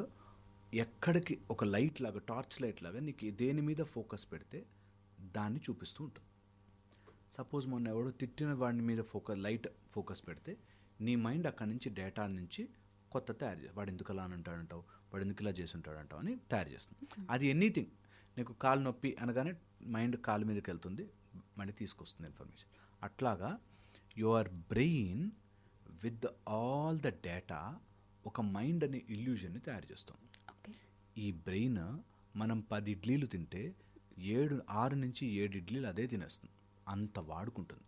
ఎక్కడికి ఒక లైట్ లాగా, టార్చ్ లైట్ లాగా నీకు దేని మీద ఫోకస్ పెడితే దాన్ని చూపిస్తూ ఉంటుంది. సపోజ్ మొన్న ఎవడో తిట్టిన వాడి మీద లైట్ ఫోకస్ పెడితే నీ మైండ్ అక్కడి నుంచి డేటా నుంచి కొత్త తయారు చేస్తుంది. వాడు ఎందుకు అలా అంటాడంటావు, వాడు ఎందుకు ఇలా చేసి ఉంటాడంటావు అని తయారు చేస్తుంది. అది ఎనీథింగ్. నీకు కాలు నొప్పి అనగానే మైండ్ కాలు మీదకి వెళ్తుంది, మళ్ళీ తీసుకొస్తుంది ఇన్ఫర్మేషన్. అట్లాగా your brain with all the data ఒక మైండ్ అనే ఇల్యూజన్ని తయారు చేస్తాం. ఈ బ్రెయిన్ మనం 10 ఇడ్లీలు తింటే 6 నుంచి 7 ఇడ్లీలు అదే తినేస్తుంది, అంత వాడుకుంటుంది.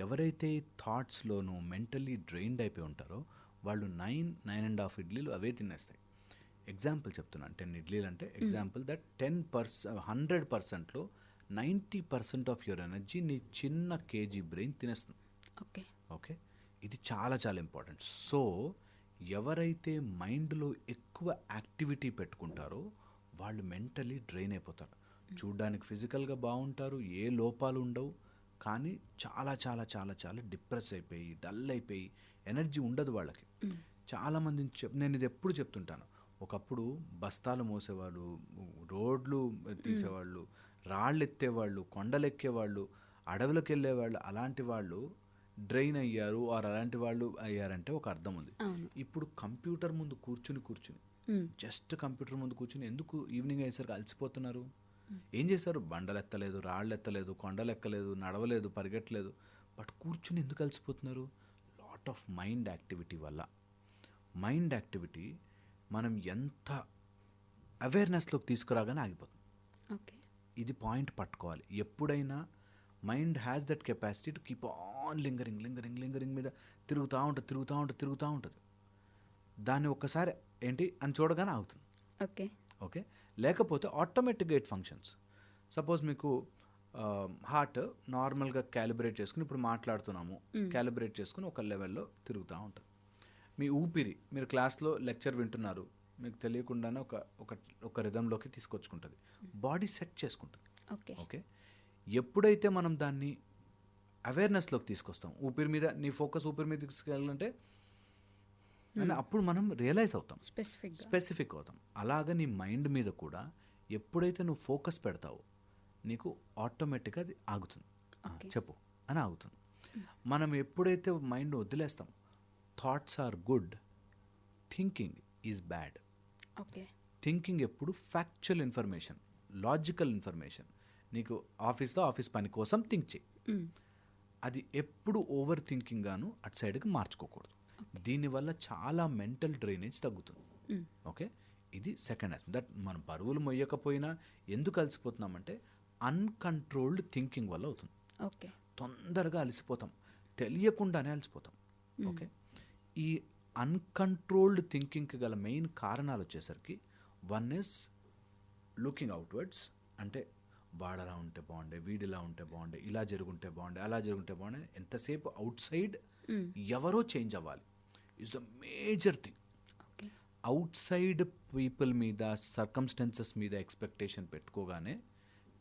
ఎవరైతే థాట్స్లోనూ మెంటల్లీ డ్రైన్డ్ అయిపోయి ఉంటారో వాళ్ళు 9.5 ఇడ్లీలు అవే తినేస్తాయి. ఎగ్జాంపుల్ చెప్తున్నాను, 10 ఇడ్లీలు అంటే ఎగ్జాంపుల్ దట్ 100%లో 90% ఆఫ్ యువర్ ఎనర్జీ నీ చిన్న కేజీ బ్రెయిన్ తినేస్తుంది. ఓకే, ఇది చాలా చాలా ఇంపార్టెంట్. సో ఎవరైతే మైండ్లో ఎక్కువ యాక్టివిటీ పెట్టుకుంటారో వాళ్ళు మెంటలీ డ్రైన్ అయిపోతారు. చూడ్డానికి ఫిజికల్గా బాగుంటారు, ఏ లోపాలు ఉండవు, కానీ చాలా చాలా చాలా చాలా డిప్రెస్ అయిపోయి, డల్ అయిపోయి, ఎనర్జీ ఉండదు వాళ్ళకి. చాలామంది నేను ఇది ఎప్పుడు చెప్తుంటాను, ఒకప్పుడు బస్తాలు మోసేవాళ్ళు, రోడ్లు తీసేవాళ్ళు, రాళ్ళు ఎత్తేవాళ్ళు, కొండలు ఎక్కేవాళ్ళు, అడవులకు వెళ్ళేవాళ్ళు, అలాంటి వాళ్ళు డ్రైన్ అయ్యారు ఆర్ అలాంటి వాళ్ళు అయ్యారంటే ఒక అర్థం ఉంది. ఇప్పుడు కంప్యూటర్ ముందు కూర్చుని జస్ట్ కంప్యూటర్ ముందు కూర్చుని ఎందుకు ఈవినింగ్ అయ్యేసరికి అలసిపోతున్నారు? ఏం చేశారు? బండలు ఎత్తలేదు, రాళ్ళు ఎత్తలేదు, కొండలు ఎక్కలేదు, నడవలేదు, పరిగెట్టలేదు, బట్ కూర్చుని ఎందుకు అలసిపోతున్నారు? లాట్ ఆఫ్ మైండ్ యాక్టివిటీ వల్ల. మైండ్ యాక్టివిటీ మనం ఎంత అవేర్నెస్లోకి తీసుకురాగానే ఆగిపోతుంది. ఓకే. ఇది పాయింట్ పట్టుకోవాలి. ఎప్పుడైనా mind has that capacity to keep on lingering మీద తిరుగుతూ ఉంటుంది. దాన్ని ఒక్కసారి ఏంటి అని చూడగానే ఆగుతుంది. ఓకే. ఓకే, లేకపోతే ఆటోమేటిక్గా ఇట్ ఫంక్షన్స్. సపోజ్ మీకు హార్ట్ నార్మల్గా క్యాలిబ్రేట్ చేసుకుని ఇప్పుడు మాట్లాడుతున్నాము, క్యాలిబ్రేట్ చేసుకుని ఒక లెవెల్లో తిరుగుతూ ఉంటుంది. మీ ఊపిరి, మీరు క్లాస్లో లెక్చర్ వింటున్నారు, మీకు తెలియకుండానే ఒక రిథంలోకి తీసుకొచ్చుకుంటుంది, బాడీ సెట్ చేసుకుంటుంది. ఓకే. ఓకే, ఎప్పుడైతే మనం దాన్ని అవేర్నెస్లోకి తీసుకొస్తాం, ఊపిరి మీద నీ ఫోకస్ ఊపిరి మీద తీసుకెళ్ళాలంటే అని అప్పుడు మనం రియలైజ్ అవుతాం, స్పెసిఫిక్ అవుతాం. అలాగా నీ మైండ్ మీద కూడా ఎప్పుడైతే నువ్వు ఫోకస్ పెడతావో నీకు ఆటోమేటిక్గా అది ఆగుతుంది. చెప్పు అని ఆగుతుంది. మనం ఎప్పుడైతే మైండ్ వదిలేస్తాం, thoughts are good, thinking is bad. Okay. Thinking ఎప్పుడు ఫ్యాక్చువల్ ఇన్ఫర్మేషన్, లాజికల్ ఇన్ఫర్మేషన్. నీకు ఆఫీస్ పని కోసం థింక్ చేయి, అది ఎప్పుడు ఓవర్ థింకింగ్ గాను అటు సైడ్కి మార్చుకోకూడదు. దీనివల్ల చాలా మెంటల్ డ్రైనేజ్ తగ్గుతుంది. ఓకే, ఇది సెకండ్ ఆస్పెక్ట్. దట్ మనం బరువులు మొయ్యకపోయినా ఎందుకు అలసిపోతున్నామంటే అన్కంట్రోల్డ్ థింకింగ్ వల్ల అవుతుంది. ఓకే. తొందరగా అలసిపోతాం, తెలియకుండానే అలసిపోతాం. ఓకే, ఈ అన్కంట్రోల్డ్ థింకింగ్కి గల మెయిన్ కారణాలు వచ్చేసరికి వన్ ఇస్ లుకింగ్ అవుట్వర్డ్స్, అంటే వాడలా ఉంటే బాగుండే, వీడిలా ఉంటే బాగుండే, ఇలా జరుగుంటే బాగుండే, అలా జరుగుంటే బాగుండే. ఎంతసేపు అవుట్ సైడ్ ఎవరో చేంజ్ అవ్వాలి is the major thing. Outside people మీద, సర్కమ్స్టెన్సెస్ మీద ఎక్స్పెక్టేషన్ పెట్టుకోగానే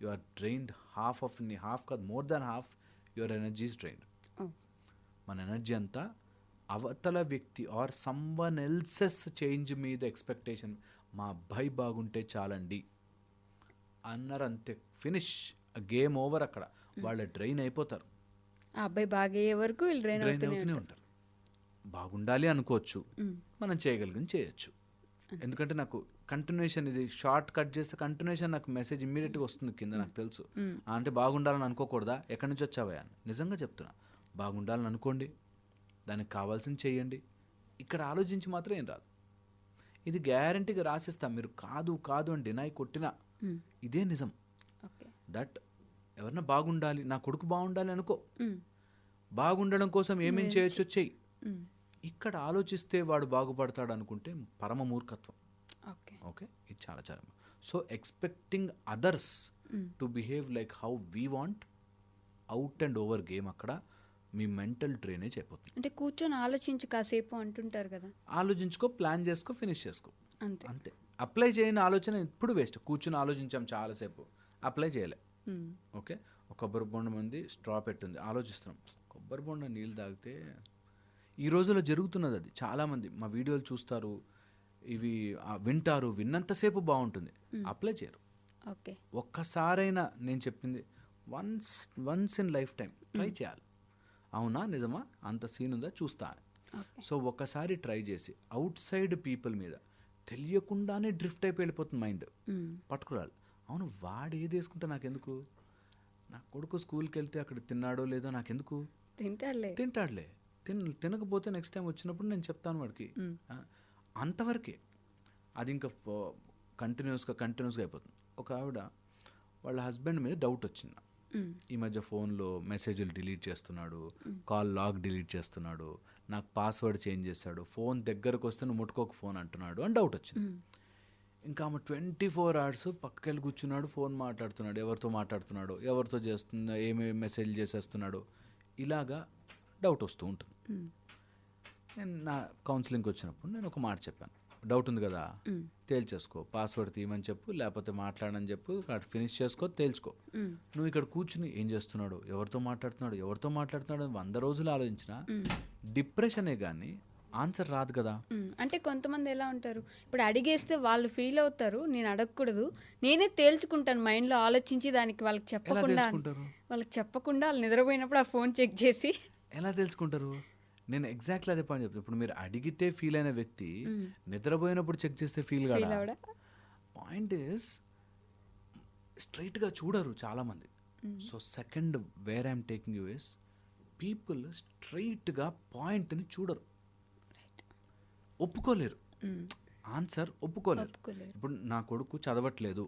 యు ఆర్ డ్రైన్డ్. హాఫ్ కాదు, more than half your energy is drained. మన ఎనర్జీ అంతా అవతల వ్యక్తి ఆర్ సమ్వన్ ఎల్సెస్ చేంజ్ మీద ఎక్స్పెక్టేషన్. మా అబ్బాయి బాగుంటే చాలండి అన్నారు, అంతే, ఫినిష్, గేమ్ ఓవర్. అక్కడ వాళ్ళు డ్రైన్ అయిపోతారు. ఆ అబ్బాయి బాగయ్యే వరకు వీళ్ళు డ్రైన్ అవుతూనే ఉంటారు. బాగుండాలి అనుకోవచ్చు, మనం చేయగలిగింది చేయొచ్చు. ఎందుకంటే నాకు కంటిన్యూషన్, ఇది షార్ట్ కట్ చేస్తే కంటిన్యూషన్ నాకు మెసేజ్ ఇమ్మీడియట్గా వస్తుంది కింద, నాకు తెలుసు. అంటే బాగుండాలని అనుకోకూడదా, ఎక్కడి నుంచి వచ్చావా అని. నిజంగా చెప్తున్నా, బాగుండాలని అనుకోండి, దానికి కావాల్సింది చేయండి. ఇక్కడ ఆలోచించి మాత్రం ఏం రాదు. ఇది గ్యారంటీగా రాసిస్తాం. మీరు కాదు అని డినై కొట్టినా ఇదే నిజం. దట్ ఎవరన్నా బాగుండాలి, నా కొడుకు బాగుండాలి అనుకో, బాగుండడం కోసం ఏమేం చేయొచ్చో చెయ్యి. ఇక్కడ ఆలోచిస్తే వాడు బాగుపడతాడు అనుకుంటే పరమ మూర్ఖత్వం. ఓకే, ఇది చాలా చాలా. So expecting others to behave like how we want, out and over game. అక్కడ మీ మెంటల్ డ్రైనేజ్ అయిపోతుంది. అంటే కూర్చొని ఆలోచించు కాసేపు అంటుంటారు కదా, ఆలోచించుకో, ప్లాన్ చేసుకో, ఫినిష్ చేసుకో, అంతే. అప్లై చేయని ఆలోచన ఇప్పుడు వేస్ట్. కూర్చొని ఆలోచించాం చాలాసేపు, అప్లై చేయలే. ఓకే, ఒక కొబ్బరి బొండం ఉంది, స్ట్రా పెట్టుంది, ఆలోచిస్తున్నాం, కొబ్బరి బొండం నీళ్ళు తాగితే. ఈ రోజుల్లో జరుగుతున్నది అది. చాలామంది మా వీడియోలు చూస్తారు, ఇవి వింటారు, విన్నంతసేపు బాగుంటుంది, అప్లై చేయరు. ఓకే, ఒక్కసారైనా నేను చెప్పింది once in life time try చేయాలి. అవునా, నిజమా, అంత సీన్ ఉందా, చూస్తా. సో ఒక్కసారి ట్రై చేసి అవుట్ సైడ్ పీపుల్ మీద తెలియకుండానే డ్రిఫ్ట్ అయిపోయి వెళ్ళిపోతుంది మైండ్. పట్టుకురాలి. అవును, వాడు ఏది వేసుకుంటే నాకెందుకు, నా కొడుకు స్కూల్కి వెళ్తే అక్కడ తిన్నాడో లేదో నాకెందుకు, తింటాడులే, తినకపోతే నెక్స్ట్ టైం వచ్చినప్పుడు నేను చెప్తాను వాడికి, అంతవరకే. అది ఇంకా కంటిన్యూస్గా అయిపోతుంది. ఒక ఆవిడ వాళ్ళ హస్బెండ్ మీద డౌట్ వచ్చింది. ఈ మధ్య ఫోన్లో మెసేజ్లు డిలీట్ చేస్తున్నాడు, కాల్ లాగ్ డిలీట్ చేస్తున్నాడు, నాకు పాస్వర్డ్ చేంజ్ చేశాడు, ఫోన్ దగ్గరకు వస్తే నువ్వు ముట్టుకోక ఫోన్ అంటున్నాడు అని డౌట్ వచ్చింది. ఇంకా ఆమె 24 hours పక్కకెళ్ళి కూర్చున్నాడు, ఫోన్ మాట్లాడుతున్నాడు, ఎవరితో మాట్లాడుతున్నాడు, ఎవరితో చేస్తున్నా, ఏమేమి మెసేజ్ చేసేస్తున్నాడు, ఇలాగా డౌట్ వస్తూ ఉంటుంది. నేను నా కౌన్సిలింగ్కి వచ్చినప్పుడు నేను ఒక మాట చెప్పాను, డౌట్ ఉంది కదా, తేల్చేసుకో, పాస్వర్డ్ తీయమని చెప్పు, లేకపోతే మాట్లాడని చెప్పు, అటు ఫినిష్ చేసుకో, తేల్చుకో. నువ్వు ఇక్కడ కూర్చుని ఏం చేస్తున్నాడు, ఎవరితో మాట్లాడుతున్నాడు 100 రోజులు ఆలోచించినా డిప్రెషనే కానీ ఆన్సర్ రాదు కదా. అంటే కొంతమంది ఎలా ఉంటారు, ఇప్పుడు అడిగేస్తే వాళ్ళు ఫీల్ అవుతారు, నేను అడగకూడదు, నేనే తేల్చుకుంటాను మైండ్లో ఆలోచించి, దానికి వాళ్ళకి చెప్పకుండా వాళ్ళు నిద్రపోయినప్పుడు ఆ ఫోన్ చెక్ చేసి ఎలా తెలుసుకుంటారు. నేను ఎగ్జాక్ట్లీ అదే పాయింట్ చెప్తాను. ఇప్పుడు మీరు అడిగితే ఫీల్ అయిన వ్యక్తి నిద్రపోయినప్పుడు చెక్ చేస్తే ఫీల్ కాదా. పాయింట్ ఈస్ స్ట్రైట్గా చూడరు చాలామంది. So second where I'm taking you is people స్ట్రైట్గా పాయింట్ని చూడరు, ఒప్పుకోలేరు, ఆన్సర్ ఒప్పుకోలేరు. ఇప్పుడు నా కొడుకు చదవట్లేదు,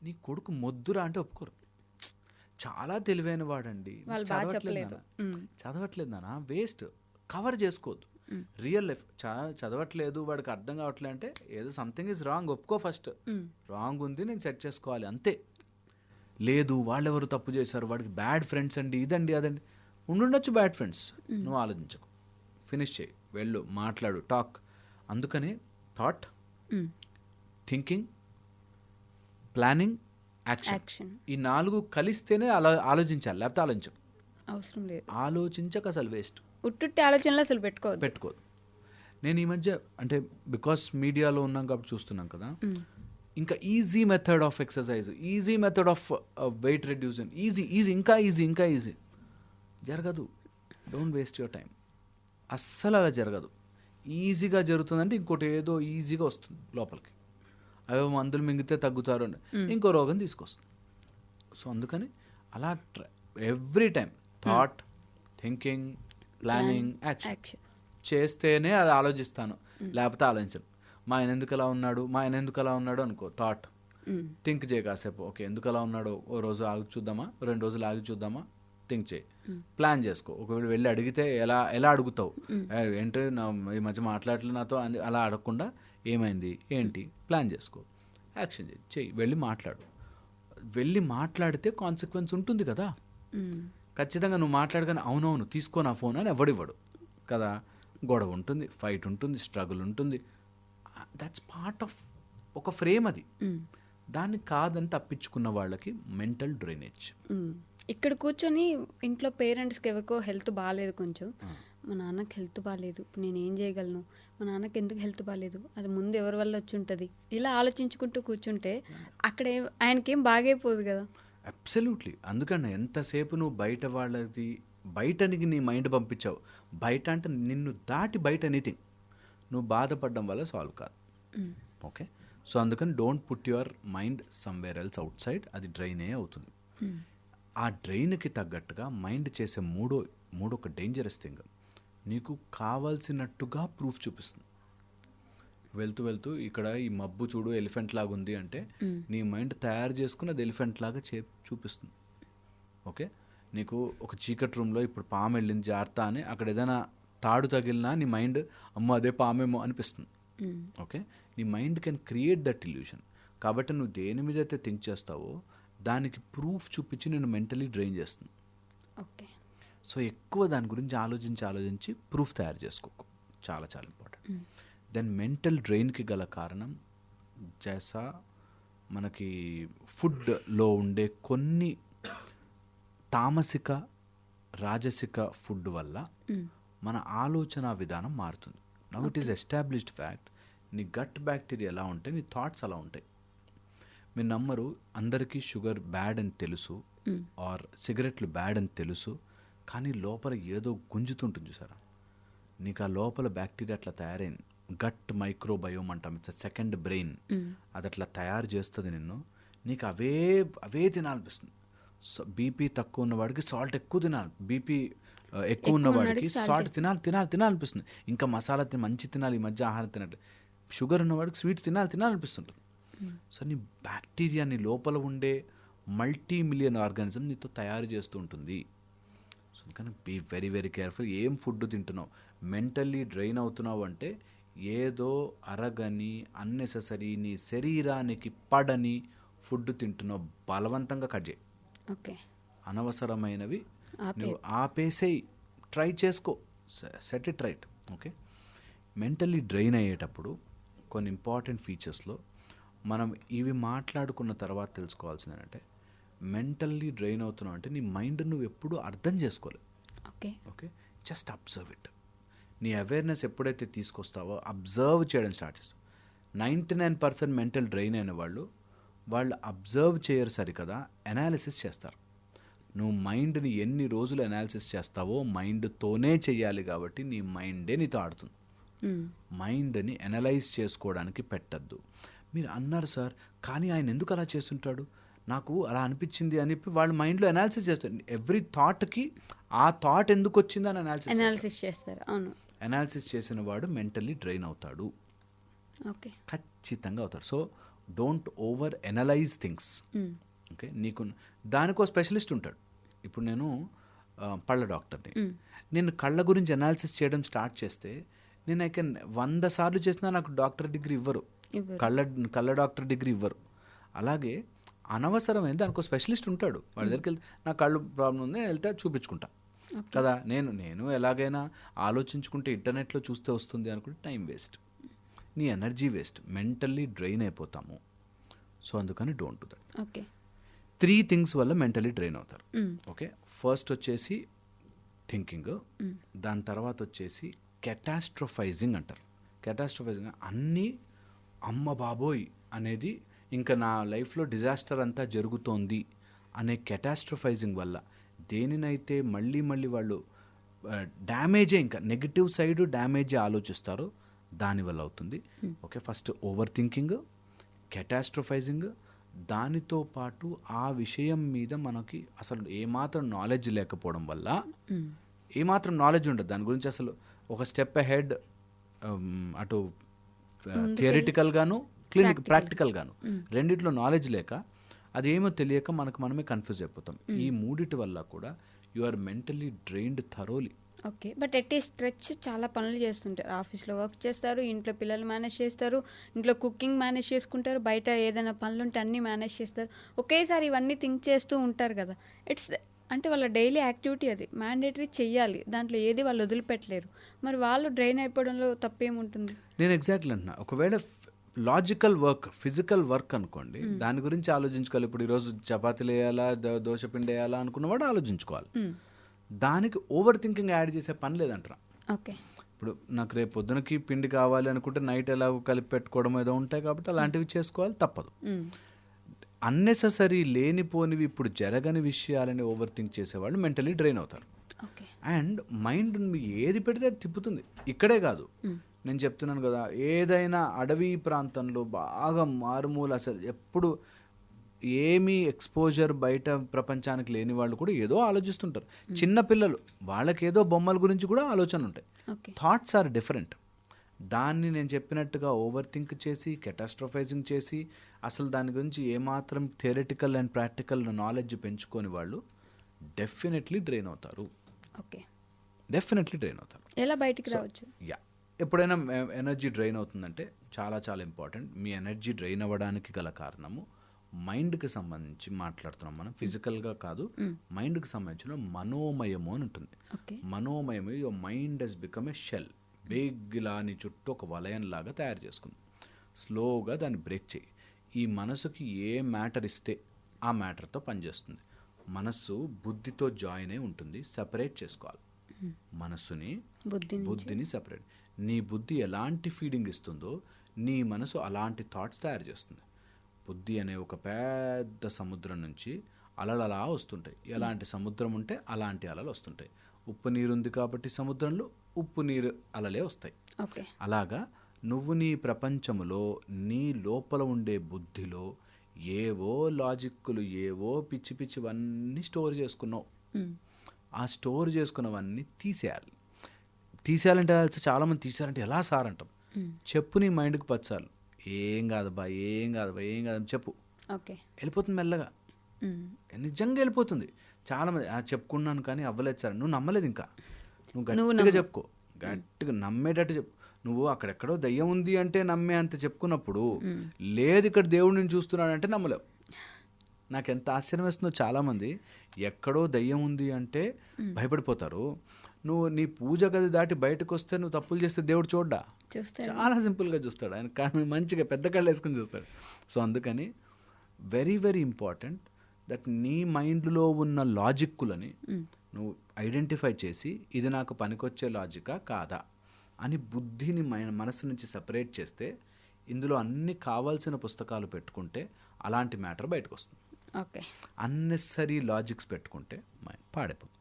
నీ కొడుకు మొద్దురా అంటే ఒప్పుకోరు. చాలా తెలివైన వాడండి, చదవట్లేదు నాన్న, వేస్ట్, కవర్ చేసుకోవద్దు. రియల్ లైఫ్ చదవట్లేదు, వాడికి అర్థం కావట్లేదు అంటే ఏదో సంథింగ్ ఈజ్ రాంగ్, ఒప్పుకో ఫస్ట్. రాంగ్ ఉంది, నేను సెట్ చేసుకోవాలి అంతే. లేదు వాళ్ళెవరు తప్పు చేశారు, వాడికి బ్యాడ్ ఫ్రెండ్స్ అండి, ఇదండి అదండి, ఉండుండొచ్చు బ్యాడ్ ఫ్రెండ్స్, నువ్వు ఆలోచించకు, ఫినిష్ చేయి, వెళ్ళు, మాట్లాడు, టాక్. అందుకని థాట్, థింకింగ్, ప్లానింగ్, యాక్షన్, ఈ 4 కలిస్తేనే ఆలోచించాలి, లేకపోతే ఆలోచించకు. అవసరం లేదు, ఆలోచించక అసలు వేస్ట్, ఉట్టుట్టి ఆలోచనలు అసలు పెట్టుకోదు. నేను ఈ మధ్య అంటే బికాస్ మీడియాలో ఉన్నాం కాబట్టి చూస్తున్నాం కదా, ఇంకా easy method of exercise, easy method of weight reducing, easy ఇంకా ఈజీ జరగదు. డోంట్ వేస్ట్ యువర్ టైం, అస్సలు అలా జరగదు. ఈజీగా జరుగుతుందంటే ఇంకోటి ఏదో ఈజీగా వస్తుంది లోపలికి, అవే మందులు మింగితే తగ్గుతారు అని ఇంకో రోగం తీసుకొస్తుంది. సో అందుకని అలా every time thought, thinking, planning, action చేస్తేనే అది ఆలోచిస్తాను, లేకపోతే ఆలోచించను. మా ఆయన ఎందుకు అలా ఉన్నాడు అనుకో, థాట్, థింక్ చేయి కాసేపు, ఓకే ఎందుకు అలా ఉన్నాడో ఓ రోజు ఆగి చూద్దామా, 2 రోజులు ఆగి చూద్దామా, థింక్ చేయి, ప్లాన్ చేసుకో. ఒకవేళ వెళ్ళి అడిగితే ఎలా అడుగుతావు, ఏంటి ఈ మధ్య మాట్లాడలేదు నాతో అని అలా అడగకుండా ఏమైంది ఏంటి ప్లాన్ చేసుకో, యాక్షన్ చెయ్యి, వెళ్ళి మాట్లాడు. వెళ్ళి మాట్లాడితే కాన్సిక్వెన్స్ ఉంటుంది కదా. ఖచ్చితంగా నువ్వు మాట్లాడగానే అవునవును తీసుకో నా ఫోన్ అని ఎవడివ్వడు కదా. గొడవ ఉంటుంది, ఫైట్ ఉంటుంది, స్ట్రగుల్ ఉంటుంది. దట్స్ పార్ట్ ఆఫ్ ఒక ఫ్రేమ్ అది. దాన్ని కాదని తప్పించుకున్న వాళ్ళకి మెంటల్ డ్రైనేజ్. ఇక్కడ కూర్చొని ఇంట్లో పేరెంట్స్కి ఎవరికో హెల్త్ బాగాలేదు, కొంచెం మా నాన్నకి హెల్త్ బాగాలేదు, ఇప్పుడు నేను ఏం చేయగలను, మా నాన్నకి ఎందుకు హెల్త్ బాగాలేదు, అది ముందు ఎవరి వల్ల వచ్చి ఉంటుంది, ఇలా ఆలోచించుకుంటూ కూర్చుంటే అక్కడ ఆయనకేం బాగైపోదు కదా. అబ్సల్యూట్లీ. అందుకని ఎంతసేపు నువ్వు బయట వాళ్ళది, బయటనికి నీ మైండ్ పంపించావు, బయట అంటే నిన్ను దాటి బయట ఎనీథింగ్ నువ్వు బాధపడడం వల్ల సాల్వ్ కాదు. ఓకే, సో అందుకని don't put your mind somewhere else out side, అది డ్రైనే అవుతుంది. ఆ డ్రైన్కి తగ్గట్టుగా మైండ్ చేసే మూడొక డేంజరస్ థింగ్, నీకు కావాల్సినట్టుగా ప్రూఫ్ చూపిస్తుంది. వెళ్తూ ఇక్కడ ఈ మబ్బు చూడు ఎలిఫెంట్ లాగా ఉంది అంటే నీ మైండ్ తయారు చేసుకుని అది ఎలిఫెంట్ లాగా చూపిస్తుంది. ఓకే, నీకు ఒక చీకటి రూమ్లో ఇప్పుడు పాము వెళ్ళింది జాగ్రత్త అని అక్కడ ఏదైనా తాడు తగిలినా నీ మైండ్ అమ్మో అదే పామేమో అనిపిస్తుంది. ఓకే, నీ mind can create that illusion. కాబట్టి నువ్వు దేని మీద అయితే థింక్ చేస్తావో దానికి ప్రూఫ్ చూపించి నేను మెంటలీ డ్రైన్ చేస్తుంది. ఓకే, సో ఎక్కువ దాని గురించి ఆలోచించి ప్రూఫ్ తయారు చేసుకోకు, చాలా చాలా ఇంపార్టెంట్. దెన్ మెంటల్ డ్రైన్కి గల కారణం జైసా మనకి ఫుడ్లో ఉండే కొన్ని తామసిక రాజసిక ఫుడ్ వల్ల మన ఆలోచన విధానం మారుతుంది. Now it is established fact, నీ గట్ బ్యాక్టీరియా ఎలా ఉంటే నీ థాట్స్ అలా ఉంటాయి. మీరు నమ్మరు, అందరికీ షుగర్ బ్యాడ్ అని తెలుసు ఆర్ సిగరెట్లు బ్యాడ్ అని తెలుసు, కానీ లోపల ఏదో గుంజుతుంటుంది చూసారా, నీకు ఆ లోపల బ్యాక్టీరియా అట్లా తయారైంది. గట్ మైక్రోబయోమ్ అంటాం, ఇట్స్ సెకండ్ బ్రెయిన్, అది అట్లా తయారు చేస్తుంది నిన్ను. నీకు అవే తినాలనిపిస్తుంది. బీపీ తక్కువ ఉన్నవాడికి సాల్ట్ ఎక్కువ తినాలి, బీపీ ఎక్కువ ఉన్నవాడికి సాల్ట్ తినాలనిపిస్తుంది. ఇంకా మసాలా మంచి తినాలి, ఈ మధ్య ఆహారం తినట్టు. షుగర్ ఉన్నవాడికి స్వీట్ తినాలనిపిస్తుంటుంది. సో నీ బ్యాక్టీరియా నీ లోపల ఉండే మల్టీ-మిలియన్ ఆర్గానిజం నీతో తయారు చేస్తూ ఉంటుంది. సో అందుకని బీ వెరీ వెరీ కేర్ఫుల్. ఏం ఫుడ్ తింటున్నావు, మెంటల్లీ డ్రైన్ అవుతున్నావు అంటే ఏదో అరగని అన్నెసెసరీ నీ శరీరానికి పడని ఫుడ్ తింటున్నావు, బలవంతంగా కట్ చేయి. ఓకే, అనవసరమైనవి నువ్వు ఆపేసేయి, ట్రై చేసుకో, set it right. Okay, mentally drain అయ్యేటప్పుడు కొన్ని ఇంపార్టెంట్ ఫీచర్స్లో మనం ఇవి మాట్లాడుకున్న తర్వాత తెలుసుకోవాల్సింది ఏంటంటే, మెంటల్లీ డ్రైన్ అవుతున్నావు అంటే నీ మైండ్ నువ్వు ఎప్పుడూ అర్థం చేసుకోలేదు. Okay, just observe it. నీ అవేర్నెస్ ఎప్పుడైతే తీసుకొస్తావో అబ్జర్వ్ చేయడం స్టార్ట్ చేస్తావు. 99% మెంటల్ డ్రైన్ అయిన వాళ్ళు అబ్జర్వ్ చేయరు సరికదా, అనాలిసిస్ చేస్తారు. నువ్వు మైండ్ని ఎన్ని రోజులు అనాలిసిస్ చేస్తావో మైండ్తోనే చెయ్యాలి, కాబట్టి నీ మైండే నీతో ఆడుతుంది. మైండ్ని అనలైజ్ చేసుకోవడానికి పెట్టద్దు. మీరు అన్నారు సార్, కానీ ఆయన ఎందుకు అలా చేస్తుంటాడు, నాకు అలా అనిపించింది అని చెప్పి వాళ్ళ మైండ్లో అనాలిసిస్ చేస్తారు. ఎవ్రీ థాట్కి ఆ థాట్ ఎందుకు వచ్చిందని అనాలిసిస్ చేస్తారు. అవును. అనాలిసిస్ చేసిన వాడు మెంటల్లీ డ్రైన్ అవుతాడు, ఓకే. ఖచ్చితంగా అవుతాడు. So don't over analyse things. Okay, నీకు దానికో స్పెషలిస్ట్ ఉంటాడు. ఇప్పుడు నేను పళ్ళ డాక్టర్ని, నేను కళ్ళ గురించి అనాలిసిస్ చేయడం స్టార్ట్ చేస్తే నేను 100 సార్లు చేసినా నాకు డాక్టర్ డిగ్రీ ఇవ్వరు, కళ్ళ డాక్టర్ డిగ్రీ ఇవ్వరు. అలాగే అనవసరమైన దానికో స్పెషలిస్ట్ ఉంటాడు, వాడి దగ్గరికి వెళ్తే నా కళ్ళు ప్రాబ్లం ఉంది వెళ్తే చూపించుకుంటా కదా. నేను ఎలాగైనా ఆలోచించుకుంటే ఇంటర్నెట్లో చూస్తే వస్తుంది అనుకుంటే టైం వేస్ట్, నీ ఎనర్జీ వేస్ట్, మెంటల్లీ డ్రైన్ అయిపోతాము. సో అందుకని don't do that. Okay. 3 things వల్ల మెంటల్లీ డ్రైన్ అవుతారు. ఓకే, ఫస్ట్ వచ్చేసి థింకింగ్, దాని తర్వాత వచ్చేసి కెటాస్ట్రోఫైజింగ్ అంటారు. కెటాస్ట్రోఫైజింగ్ అన్నీ అమ్మ బాబోయ్ అనేది ఇంకా నా లైఫ్లో డిజాస్టర్ అంతా జరుగుతోంది అనే కెటాస్ట్రోఫైజింగ్ వల్ల దేనినైతే మళ్ళీ వాళ్ళు డ్యామేజే, ఇంకా నెగిటివ్ సైడ్ డ్యామేజే ఆలోచిస్తారో దానివల్ల అవుతుంది. ఓకే, ఫస్ట్ ఓవర్ థింకింగ్, కెటాస్ట్రోఫైజింగ్, దానితో పాటు ఆ విషయం మీద మనకి అసలు ఏమాత్రం నాలెడ్జ్ లేకపోవడం వల్ల, ఏమాత్రం నాలెడ్జ్ ఉండదు దాని గురించి అసలు, ఒక స్టెప్ అహెడ్ అటు థియరిటికల్గాను ప్రాక్టికల్గాను రెండిట్లో నాలెడ్జ్ లేక అదేమో తెలియక మనమే కన్ఫ్యూజ్ అయిపోతాం. ఈ మూడిటి వల్ల కూడా you are mentally drained thoroughly. Okay. But at ఈ స్ట్రెచ్ చాలా పనులు చేస్తుంటారు, ఆఫీస్లో వర్క్ చేస్తారు, ఇంట్లో పిల్లలు మేనేజ్ చేస్తారు, ఇంట్లో కుకింగ్ మేనేజ్ చేసుకుంటారు, బయట ఏదైనా పనులు ఉంటే అన్నీ మేనేజ్ చేస్తారు. ఒకేసారి ఇవన్నీ థింక్ చేస్తూ ఉంటారు కదా. అంటే వాళ్ళ డైలీ యాక్టివిటీ అది మ్యాండేటరీ చెయ్యాలి, దాంట్లో ఏది వాళ్ళు వదిలిపెట్టలేరు. మరి వాళ్ళు డ్రైన్ అయిపోవడంలో తప్పేముంటుంది? నేను ఎగ్జాక్ట్లీ అంటున్నా, ఒకవేళ లాజికల్ వర్క్, ఫిజికల్ వర్క్ అనుకోండి, దాని గురించి ఆలోచించుకోవాలి. ఇప్పుడు ఈరోజు చపాతీలు వేయాలా, దోశపిండి వేయాలా అనుకున్నవాడు ఆలోచించుకోవాలి. దానికి ఓవర్ థింకింగ్ యాడ్ చేసే పని లేదంటారా. ఓకే. ఇప్పుడు నాకు రేపు పొద్దునకి పిండి కావాలి అనుకుంటే నైట్ ఎలాగో కలిపి పెట్టుకోవడం ఏదో ఉంటాయి కాబట్టి అలాంటివి చేసుకోవాలి, తప్పదు. అన్నెసెసరీ లేనిపోనివి ఇప్పుడు జరగని విషయాలని ఓవర్ థింక్ చేసేవాళ్ళు మెంటలీ డ్రైన్ అవుతారు. అండ్ మైండ్ ఏది పెడితే అది తిప్పుతుంది. ఇక్కడే కాదు, నేను చెప్తున్నాను కదా, ఏదైనా అడవి ప్రాంతంలో బాగా మారుమూల అసలు ఎప్పుడు ఏమీ ఎక్స్పోజర్ బయట ప్రపంచానికి లేని వాళ్ళు కూడా ఏదో ఆలోచిస్తుంటారు. చిన్న పిల్లలు, వాళ్ళకి ఏదో బొమ్మల గురించి కూడా ఆలోచనలు ఉంటాయి. Thoughts are different. దాన్ని నేను చెప్పినట్టుగా ఓవర్ థింక్ చేసి కెటాస్ట్రోఫైజింగ్ చేసి అసలు దాని గురించి ఏమాత్రం థియరిటికల్ అండ్ ప్రాక్టికల్ నాలెడ్జ్ పెంచుకొని వాళ్ళు డెఫినెట్లీ డ్రైన్ అవుతారు. ఓకే, డెఫినెట్లీ డ్రైన్ అవుతారు. ఎలా బయటికి రావచ్చు? ఎప్పుడైనా ఎనర్జీ డ్రైన్ అవుతుందంటే చాలా ఇంపార్టెంట్. మీ ఎనర్జీ డ్రైన్ అవ్వడానికి గల కారణము మైండ్కి సంబంధించి మాట్లాడుతున్నాం మనం, ఫిజికల్గా కాదు. మైండ్కి సంబంధించిన మనోమయము అని ఉంటుంది. మనోమయము, your mind has become a shell. బేగ్లా నీ చుట్టూ ఒక వలయంలాగా తయారు చేసుకుంది. స్లోగా దాన్ని బ్రేక్ చేయి. ఈ మనసుకి ఏ మ్యాటర్ ఇస్తే ఆ మ్యాటర్తో పనిచేస్తుంది. మనస్సు బుద్ధితో జాయిన్ అయి ఉంటుంది, సెపరేట్ చేసుకోవాలి మనస్సుని, బుద్ధిని సెపరేట్. నీ బుద్ధి ఎలాంటి ఫీడింగ్ ఇస్తుందో నీ మనసు అలాంటి థాట్స్ తయారు చేస్తుంది. బుద్ధి అనే ఒక పెద్ద సముద్రం నుంచి అలలు అలా వస్తుంటాయి. ఎలాంటి సముద్రం ఉంటే అలాంటి అలలు వస్తుంటాయి. ఉప్పు నీరు ఉంది కాబట్టి సముద్రంలో ఉప్పు నీరు అలలే వస్తాయి. అలాగా నువ్వు నీ ప్రపంచంలో నీ లోపల ఉండే బుద్ధిలో ఏవో లాజిక్కులు, ఏవో పిచ్చి పిచ్చివన్నీ స్టోర్ చేసుకున్నావు. ఆ స్టోర్ చేసుకున్నవన్నీ తీసేయాలంటే చాలామంది తీసేయాలంటే ఎలా సార్ అంటాం. చెప్పు నీ మైండ్కి 10 సార్లు, ఏం కాదు బా అని చెప్పు, వెళ్ళిపోతుంది మెల్లగా. నిజంగా వెళ్ళిపోతుంది. చాలామంది చెప్పుకున్నాను కానీ అవ్వలేదు సార్, నువ్వు నమ్మలేదు. ఇంకా నువ్వు గట్టిగా చెప్పుకో, గట్టిగా నమ్మేటట్టు చెప్పు. నువ్వు అక్కడెక్కడో దయ్యం ఉంది అంటే నమ్మే అంత చెప్పుకున్నప్పుడు, లేదు ఇక్కడ దేవుడిని చూస్తున్నాడంటే నమ్మలేవు. నాకు ఎంత ఆశ్చర్యం వేస్తుందో, చాలామంది ఎక్కడో దయ్యం ఉంది అంటే భయపడిపోతారు. నువ్వు నీ పూజ గది దాటి బయటకు వస్తే నువ్వు తప్పులు చేస్తే దేవుడు చూడ్డా, చాలా సింపుల్గా చూస్తాడు. ఆయన కానీ మంచిగా పెద్ద కళ్ళు వేసుకొని చూస్తాడు. సో అందుకని వెరీ వెరీ ఇంపార్టెంట్ దట్ నీ మైండ్లో ఉన్న లాజిక్కులని నువ్వు ఐడెంటిఫై చేసి ఇది నాకు పనికొచ్చే లాజికా కాదా అని బుద్ధిని మనసు నుంచి సపరేట్ చేస్తే, ఇందులో అన్ని కావాల్సిన పుస్తకాలు పెట్టుకుంటే అలాంటి మ్యాటర్ బయటకు వస్తుంది. అన్నెసరీ లాజిక్స్ పెట్టుకుంటే మైండ్ పాడైపోతుంది.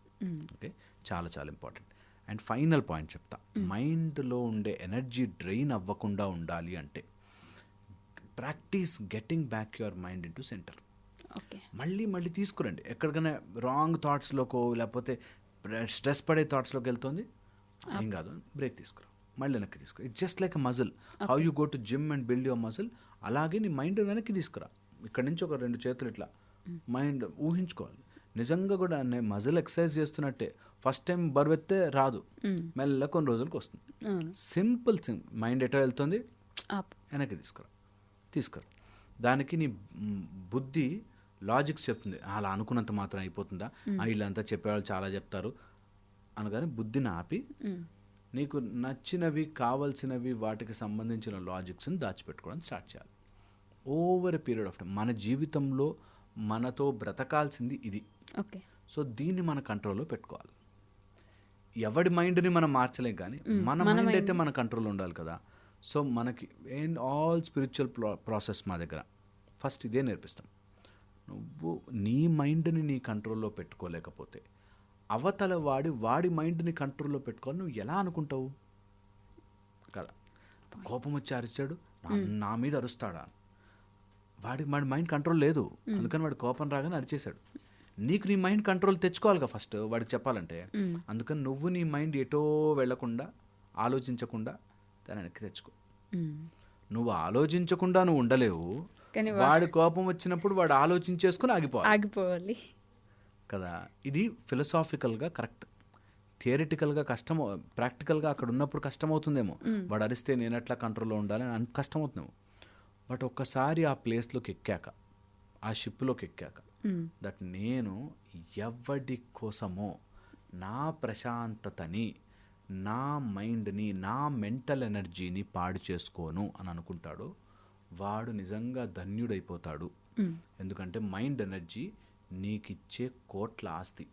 ఓకే, చాలా ఇంపార్టెంట్. అండ్ ఫైనల్ పాయింట్ చెప్తా, మైండ్లో ఉండే ఎనర్జీ డ్రైన్ అవ్వకుండా ఉండాలి అంటే practice getting back your mind into centre. మళ్ళీ మళ్ళీ తీసుకురండి. ఎక్కడికైనా రాంగ్ థాట్స్లోకో లేకపోతే స్ట్రెస్ పడే థాట్స్లోకి వెళ్తుంది, ఏం కాదు, బ్రేక్ తీసుకురా, మళ్ళీ వెనక్కి తీసుకురా. It's just like a muscle. How you go to gym and build your muscle, అలాగే నీ మైండ్ వెనక్కి తీసుకురా. ఇక్కడ నుంచి ఒక 2 చేతులు ఇట్లా మైండ్ ఊహించుకోవాలి. నిజంగా కూడా నేను మజిల్ ఎక్సర్సైజ్ చేస్తున్నట్టే. ఫస్ట్ టైం బరువెత్తే రాదు, మెల్ల కొన్ని రోజులకు వస్తుంది. Simple thing. మైండ్ ఎటో వెళ్తుంది, వెనక్కి తీసుకురా. దానికి నీ బుద్ధి లాజిక్స్ చెప్తుంది. అలా అనుకున్నంత మాత్రం అయిపోతుందా, వీళ్ళంతా చెప్పేవాళ్ళు చాలా చెప్తారు అనగానే బుద్ధిని ఆపి నీకు నచ్చినవి, కావాల్సినవి, వాటికి సంబంధించిన లాజిక్స్ని దాచిపెట్టుకోవడం స్టార్ట్ చేయాలి. Over a period of time. మన జీవితంలో మనతో బ్రతకాల్సింది ఇది. ఓకే. సో దీన్ని మన కంట్రోల్లో పెట్టుకోవాలి. ఎవడి మైండ్ని మనం మార్చలేం, కానీ మన మైండ్ అయితే మన కంట్రోల్లో ఉండాలి కదా. సో మనకి ఆల్ స్పిరిచువల్ ప్రాసెస్ మా దగ్గర ఫస్ట్ ఇదే నేర్పిస్తాం. నువ్వు నీ మైండ్ని నీ కంట్రోల్లో పెట్టుకోలేకపోతే అవతల వాడి మైండ్ని కంట్రోల్లో పెట్టుకోవాలి. నువ్వు ఎలా అనుకుంటావు కదా. కోపం వచ్చి అరిచాడు, నా మీద అరుస్తాడా, వాడి మైండ్ కంట్రోల్ లేదు, అందుకని వాడి కోపం రాగానే అరిచేశాడు. నీకు నీ మైండ్ కంట్రోల్ తెచ్చుకోవాలిగా ఫస్ట్ వాడికి చెప్పాలంటే. అందుకని నువ్వు నీ మైండ్ ఎటో వెళ్లకుండా, ఆలోచించకుండా దాన్ని వెనక్కి తెచ్చుకో. నువ్వు ఆలోచించకుండా నువ్వు ఉండలేవు, వాడి కోపం వచ్చినప్పుడు వాడు ఆలోచించేసుకుని ఆగిపోవాలి కదా. ఇది ఫిలసాఫికల్గా కరెక్ట్. థియరిటికల్గా కష్టం, ప్రాక్టికల్గా అక్కడ ఉన్నప్పుడు కష్టమవుతుందేమో. వాడు అరిస్తే నేను ఎట్లా కంట్రోల్లో ఉండాలి అని కష్టమవుతుందేమో. బట్ ఒక్కసారి ఆ ప్లేస్లోకి ఎక్కాక, ఆ షిప్లోకి ఎక్కాక, దట్ నేను ఎవడి కోసమో నా ప్రశాంతతని, నా మైండ్ని, నా మెంటల్ ఎనర్జీని పాడు చేసుకోను అని అనుకుంటాడో వాడు నిజంగా ధన్యుడైపోతాడు. ఎందుకంటే మైండ్ ఎనర్జీ నీకిచ్చే కోట్ల ఆస్తి.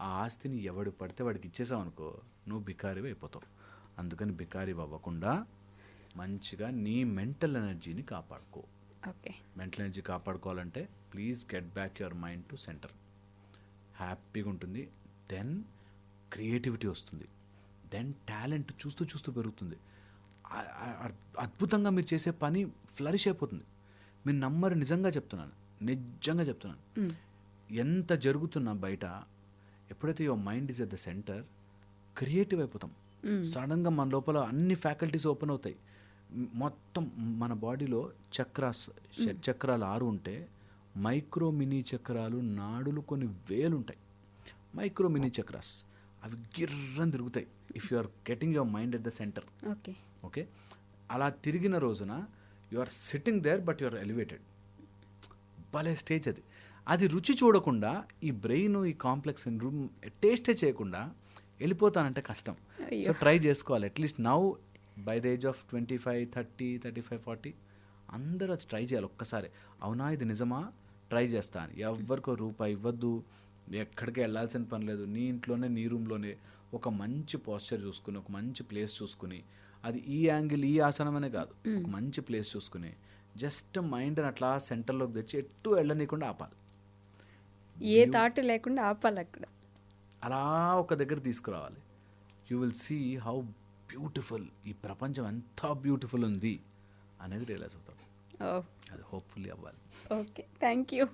ఆ ఆస్తిని ఎవడు పడితే వాడికి ఇచ్చేసావు అనుకో, నువ్వు బికారివి అయిపోతావు. అందుకని బికారి అవ్వకుండా మంచిగా నీ మెంటల్ ఎనర్జీని కాపాడుకో. మెంటల్ ఎనర్జీ కాపాడుకోవాలంటే please get back your mind to centre. హ్యాపీగా ఉంటుంది. దెన్ క్రియేటివిటీ వస్తుంది. దెన్ టాలెంట్ చూస్తూ చూస్తూ పెరుగుతుంది. అద్భుతంగా మీరు చేసే పని ఫ్లరిష్ అయిపోతుంది. మీరు నమ్మరు, నిజంగా చెప్తున్నాను. ఎంత జరుగుతున్నా బయట, ఎప్పుడైతే your mind is at the centre, creative అయిపోతాం. సడన్గా మన లోపల అన్ని ఫ్యాకల్టీస్ ఓపెన్ అవుతాయి. మొత్తం మన బాడీలో చక్రాలు 6 ఉంటే మైక్రో మినీ చక్రాలు, నాడులు కొన్ని వేలు ఉంటాయి. మైక్రో మినీ చక్రాస్ అవి గిర్రని తిరుగుతాయి if you are getting your mind at the centre. Okay. అలా తిరిగిన రోజున you are sitting there but you are elevated. భలే స్టేజ్ అది. అది రుచి చూడకుండా, ఈ బ్రెయిన్, ఈ కాంప్లెక్స్ టేస్టే చేయకుండా వెళ్ళిపోతానంటే కష్టం. సో ట్రై చేసుకోవాలి. At least now by the age of 25, 30, 35, 40 అందరూ అది ట్రై చేయాలి ఒక్కసారి. అవునా ఇది నిజమా, ట్రై చేస్తా అని. ఎవరికో రూపాయి ఇవ్వద్దు, ఎక్కడికి వెళ్ళాల్సిన పని లేదు. నీ ఇంట్లోనే, నీ రూమ్లోనే ఒక మంచి పోస్చర్ చూసుకుని, ఒక మంచి ప్లేస్ చూసుకుని, అది ఈ యాంగిల్, ఈ ఆసనమనే కాదు, ఒక మంచి ప్లేస్ చూసుకుని జస్ట్ మైండ్ని అట్లా సెంటర్లోకి తెచ్చి ఎట్టు వెళ్ళనీయకుండా ఆపాలి. ఏ థాట్ లేకుండా ఆపాలి అక్కడ. అలా ఒక దగ్గర తీసుకురావాలి. You will see how beautiful, ఈ ప్రపంచం ఎంత బ్యూటిఫుల్ ఉంది అనేది రియలైజ్ అవుతాం. అది హోప్ఫుల్లీ అవ్వాలి. Okay, thank you.